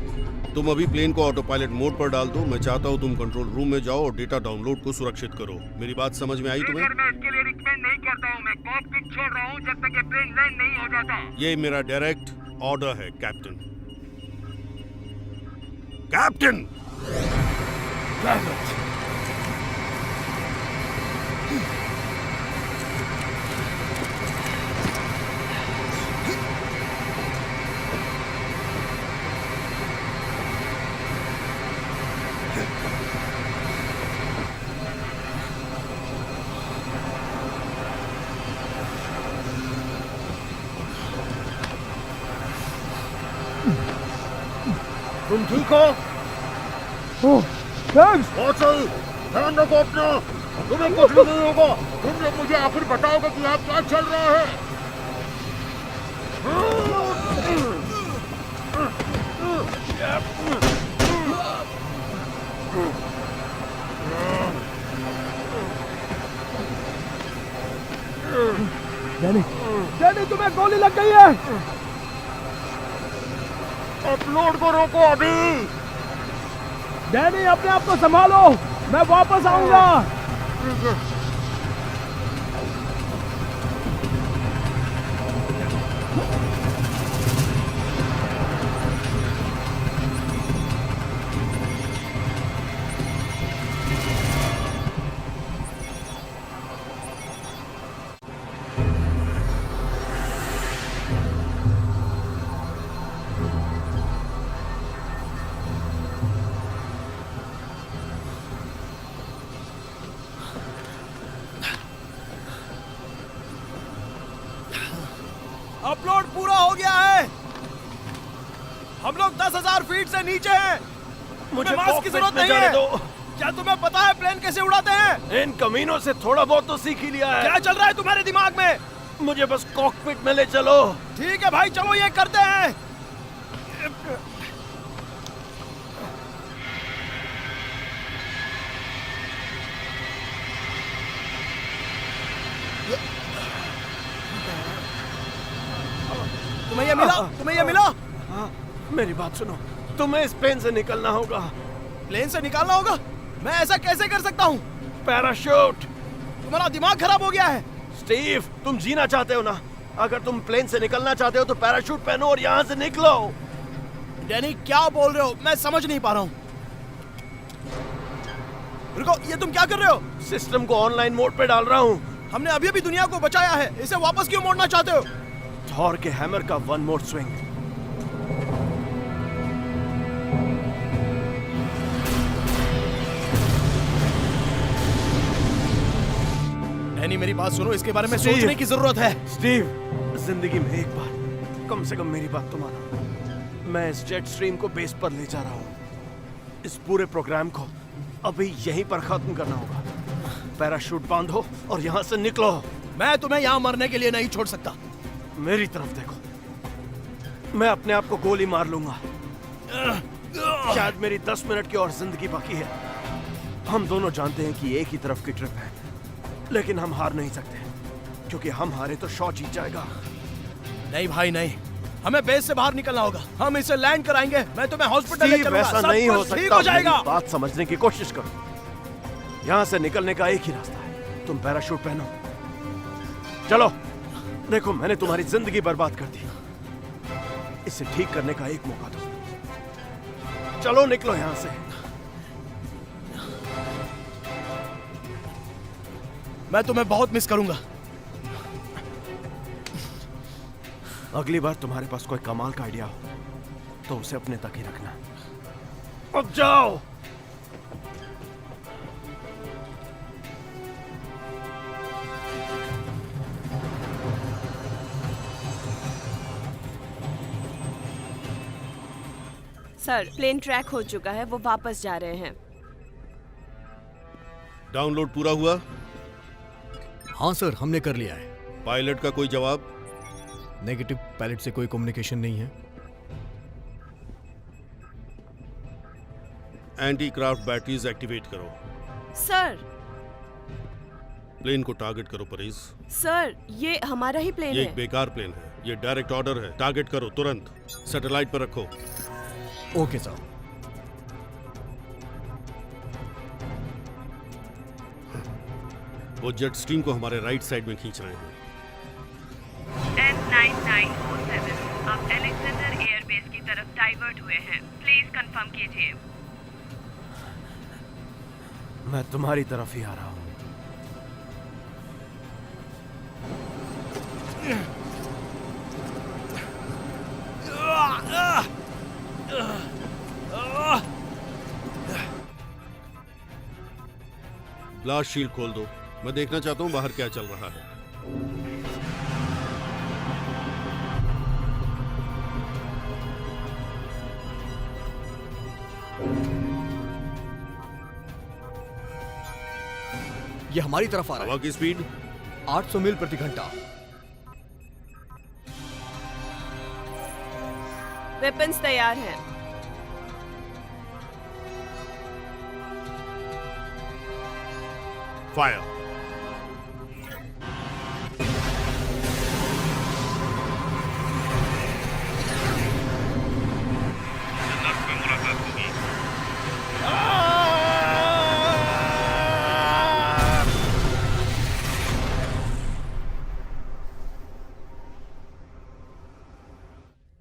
तुम अभी प्लेन को ऑटो पायलट मोड पर डाल दो। मैं चाहता हूँ तुम कंट्रोल रूम में जाओ और डेटा डाउनलोड को सुरक्षित करो। मेरी बात समझ में आई तुम्हें? मैं इसके लिए रिकमेंड नहीं करता हूँ। मैं कॉकपिट छोड़ रहा हूँ जब तक ये प्लेन लैंड नहीं हो जाता। ये मेरा डायरेक्ट ऑर्डर है कैप्टन। कैप्टन! तुम ठीक हो? बहुत सही। ध्यान रखो अपना। तुम्हें कुछ भी नहीं होगा। तुम लोग मुझे आखिर बताओगे कि आप क्या चल रहा है। डैनी, तुम्हें गोली लग गई है। अपलोड को रोको अभी। डैनी, अपने आप को संभालो, मैं वापस आऊंगा। अपलोड पूरा हो गया है। हम लोग 10,000 फीट से नीचे हैं। मुझे मास्क की जरूरत नहीं है। क्या तुम्हें पता है प्लेन कैसे उड़ाते हैं? इन कमीनों से थोड़ा बहुत तो सीख ही लिया है। क्या चल रहा है तुम्हारे दिमाग में? मुझे बस कॉकपिट में ले चलो। ठीक है भाई, चलो ये करते हैं। तुम्हें ये मिला? तुम्हें ये मिला? मेरी बात सुनो, तुम्हें इस प्लेन से निकलना होगा। प्लेन से निकालना होगा? मैं ऐसा कैसे कर सकता हूँ? पैराशूट। तुम्हारा दिमाग खराब हो गया है। स्टीव, तुम जीना चाहते हो ना? अगर तुम प्लेन से निकलना चाहते हो तो पैराशूट पहनो और यहाँ से निकलो। डैनी, क्या बोल रहे हो? मैं समझ नहीं पा रहा हूँ। रुको, ये तुम क्या कर रहे हो? सिस्टम को ऑनलाइन मोड पे डाल रहा हूँ। हमने अभी अभी दुनिया को बचाया है, इसे वापस क्यों मोड़ना चाहते हो? थॉर के हैमर का वन मोर स्विंग। डैनी, मेरी बात सुनो, इसके बारे में सोचने की जरूरत है। स्टीव, जिंदगी में एक बार कम से कम मेरी बात तो मानो। मैं इस जेट स्ट्रीम को बेस पर ले जा रहा हूँ। इस पूरे प्रोग्राम को अभी यहीं पर खत्म करना होगा। पैराशूट बांधो और यहाँ से निकलो। मैं तुम्हें यहाँ मरने के लिए नहीं छोड़ सकता। मेरी तरफ देखो, मैं अपने आप को गोली मार लूंगा। शायद मेरी 10 मिनट की और जिंदगी बाकी है। हम दोनों जानते हैं कि एक ही तरफ की ट्रिप है, लेकिन हम हार नहीं सकते, क्योंकि हम हारे तो शॉ जीत जाएगा। नहीं भाई नहीं, हमें बेस से बाहर निकलना होगा। हम इसे लैंड कराएंगे। मैं तुम्हें हॉस्पिटल ले चलूंगा। ऐसा सब नहीं हो कुछ ठीक सकता। हो जाएगा। बात समझने की कोशिश करो। यहाँ से निकलने का एक ही रास्ता है, तुम पैराशूट पहनो। चलो, देखो मैंने तुम्हारी जिंदगी बर्बाद कर दी, इसे ठीक करने का एक मौका दो। चलो निकलो यहाँ से। मैं तुम्हें बहुत मिस करूंगा। अगली बार तुम्हारे पास कोई कमाल का आइडिया हो तो उसे अपने तक ही रखना। अब जाओ। सर प्लेन ट्रैक हो चुका है, वो वापस जा रहे हैं। डाउनलोड पूरा हुआ? हाँ सर, हमने कर लिया है। पायलट का कोई जवाब? नेगेटिव, पायलट से कोई कम्युनिकेशन नहीं है। एंटी क्राफ्ट बैटरीज एक्टिवेट करो। सर प्लेन को टारगेट करो परेज। सर ये हमारा ही प्लेन ये है। एक बेकार प्लेन है, ये डायरेक्ट ऑर्डर है। टारगेट करो तुरंत, सैटेलाइट पर रखो। Okay sir. वो जेट स्ट्रीम को हमारे राइट साइड में खींच रहे हैं। 109907 आप अलेक्जेंडर एयरबेस की तरफ डाइवर्ट हुए हैं। प्लीज कंफर्म कीजिए। मैं तुम्हारी तरफ ही आ रहा हूँ। ब्लास्ट शील्ड खोल दो, मैं देखना चाहता हूँ बाहर क्या चल रहा है। ये हमारी तरफ आ रहा हवा की स्पीड है 800 मील प्रति घंटा। वेपन्स तैयार हैं। फायर। जन्नत में मुलाकात होगी।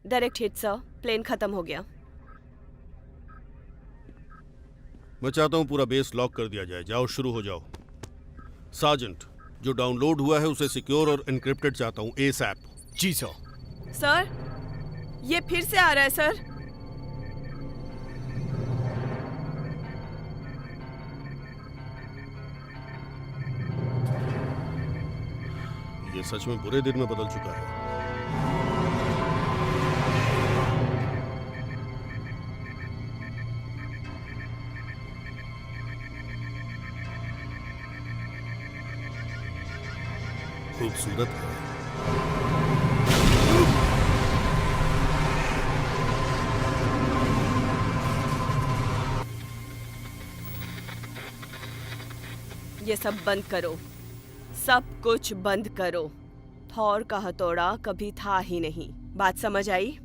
डायरेक्ट हिट सर, प्लेन खत्म हो गया। मैं चाहता हूँ पूरा बेस लॉक कर दिया जाए। जाओ, शुरू हो जाओ। सार्जेंट, जो डाउनलोड हुआ है उसे सिक्योर और एनक्रिप्टेड चाहता हूँ एसएप। जी सर। सर ये फिर से आ रहा है सर। ये सच में बुरे दिन में बदल चुका है। खूबसूरत है। ये सब बंद करो, सब कुछ बंद करो। थॉर का हथौड़ा कभी था ही नहीं। बात समझ आई?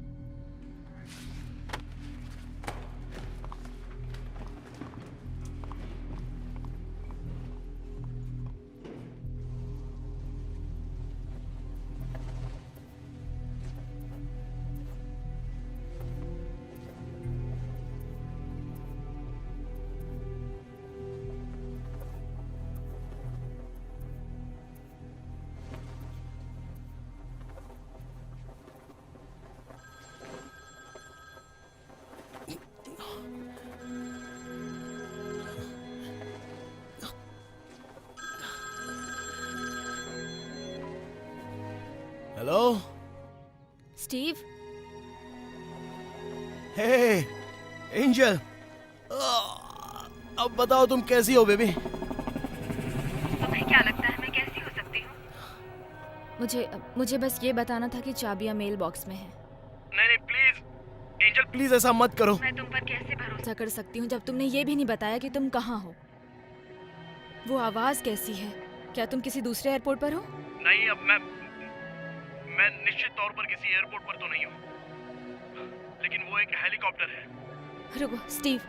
हेलो स्टीव, हे एंजल, अब बताओ तुम कैसी हो बेबी? तुम्हें क्या लगता है मैं कैसी हो सकती हूँ? मुझे बस ये बताना था कि चाबियां मेल बॉक्स में है। नहीं प्लीज एंजल, प्लीज ऐसा मत करो। मैं तुम पर कैसे भरोसा कर सकती हूँ जब तुमने ये भी नहीं बताया कि तुम कहाँ हो। वो आवाज कैसी है? क्या तुम किसी दूसरे एयरपोर्ट पर हो? नहीं, अब मैं निश्चित तौर पर किसी एयरपोर्ट पर तो नहीं हूँ, लेकिन वो एक हेलीकॉप्टर है। रुको स्टीव,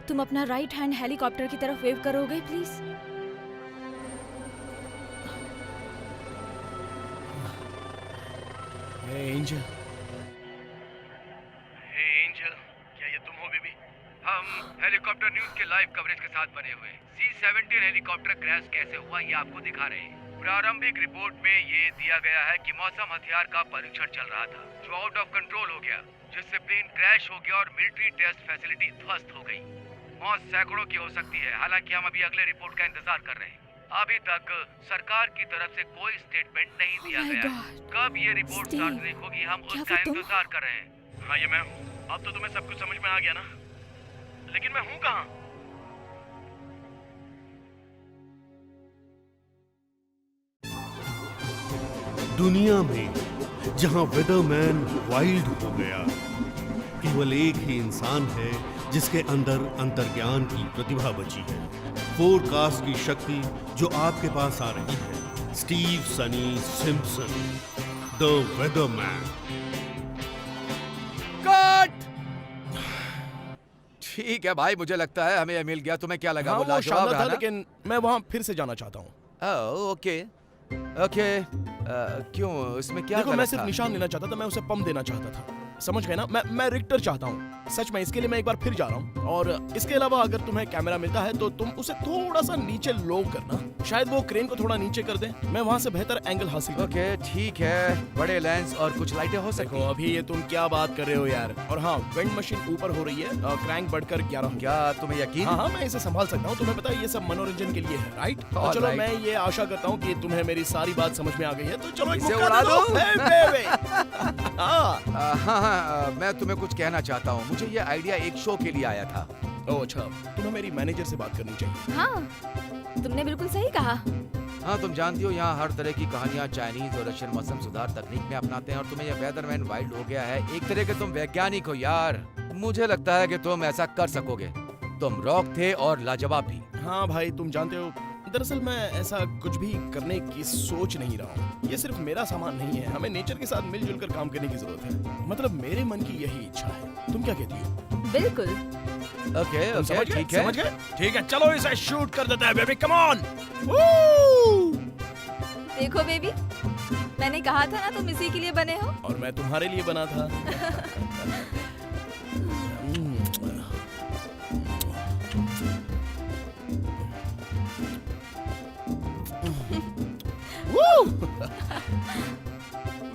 तुम अपना राइट हैंड हेलीकॉप्टर की तरफ वेव करोगे प्लीज? हे एंजल, क्या ये तुम हो बेबी? हम हेलीकॉप्टर न्यूज के लाइव कवरेज के साथ बने हुए C-17 हेलीकॉप्टर क्रैश कैसे हुआ ये आपको दिखा रहे हैं। प्रारंभिक रिपोर्ट में ये दिया गया है कि मौसम हथियार का परीक्षण चल रहा था जो आउट ऑफ कंट्रोल हो गया, जिससे प्लेन क्रैश हो गया और मिलिट्री टेस्ट फैसिलिटी ध्वस्त हो गई। मौत सैकड़ों की हो सकती है, हालांकि हम अभी अगले रिपोर्ट का इंतजार कर रहे हैं। अभी तक सरकार की तरफ से कोई स्टेटमेंट नहीं दिया गया है। कब ये रिपोर्ट सार्वजनिक होगी हम उसका इंतजार कर रहे हैं। हाँ, ये मैं हूँ। अब तो तुम्हें सब कुछ समझ में आ गया ना? लेकिन मैं हूं कहां? दुनिया में जहां वेदरमैन वाइल्ड हो गया, केवल एक ही इंसान है जिसके अंदर अंतर्ज्ञान की प्रतिभा बची है, फोरकास्ट की शक्ति जो आपके पास आ रही है। Steve Sunny Simpson, the weatherman. Cut. ठीक है भाई, मुझे लगता है हमें ये मिल गया। तुम्हें क्या लगा? हाँ, वो वो लाजवाब शानदार रहा था, ना? लेकिन मैं वहां फिर से जाना चाहता हूँ। Okay okay. क्यों, इसमें क्या देखो, मैं गलत सिर्फ था? निशान लेना चाहता था, मैं उसे पंप देना चाहता था। समझ गए ना? मैं रिक्टर चाहता हूँ। सच में इसके लिए मैं एक बार फिर जा रहा हूँ। और इसके अलावा अगर तुम्हें कैमरा मिलता है तो तुम उसे थोड़ा सा नीचे लो करना, शायद वो क्रेन को थोड़ा नीचे कर दे, मैं वहां से बेहतर एंगल हासिल करूं। ओके ठीक है, बड़े लेंस और कुछ लाइटें हो सकती देखो, हैं। अभी ये तुम क्या बात कर रहे हो यार? और हाँ, विंड मशीन ऊपर हो रही है, क्रैंक बढ़कर 11 हो। क्या तुम्हें यकीन? हाँ, मैं इसे संभाल सकता हूँ। तुम्हें पता है ये सब मनोरंजन के लिए है, राइट? तो चलो, Alright. मैं ये आशा करता हूँ कि तुम्हें मेरी सारी बात समझ में आ गई है। तो चलो एक इसे मौका उड़ा दे दो। हाँ। हाँ, मैं तुम्हें कुछ कहना चाहता हूँ। मुझे ये आइडिया एक शो के लिए आया था। ओह अच्छा, तुम्हें मेरी मैनेजर से बात करनी चाहिए। हाँ, तुमने बिल्कुल सही कहा। हाँ, तुम जानती हो यहाँ हर तरह की कहानियाँ चाइनीज और रशियन मौसम सुधार तकनीक में अपनाते हैं, और तुम्हें यह वेदरमैन वाइल्ड हो गया है। एक तरह के तुम वैज्ञानिक हो यार। मुझे लगता है कि तुम ऐसा कर सकोगे। तुम रॉक थे और लाजवाब भी। हाँ भाई, तुम जानते हो, दरअसल मैं ऐसा कुछ भी करने की सोच नहीं रहा हूँ। ये सिर्फ मेरा सामान नहीं है, हमें नेचर के साथ मिलजुल कर काम करने की जरूरत है। मतलब मेरे मन की यही इच्छा है। तुम क्या कहती हो? बिल्कुल। ओके तुम ओके, समझ गए? ठीक है। समझ गए? ठीक है, चलो इसे शूट कर देते हैं बेबी, कम ऑन। देखो बेबी, मैंने कहा था ना तुम इसी के लिए बने हो। और मैं तुम्हारे लिए बना था।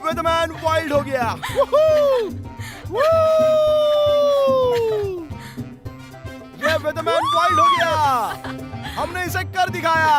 वेदरमैन वाइल्ड हो गया। ये वेदरमैन वाइल्ड हो गया। हमने इसे कर दिखाया।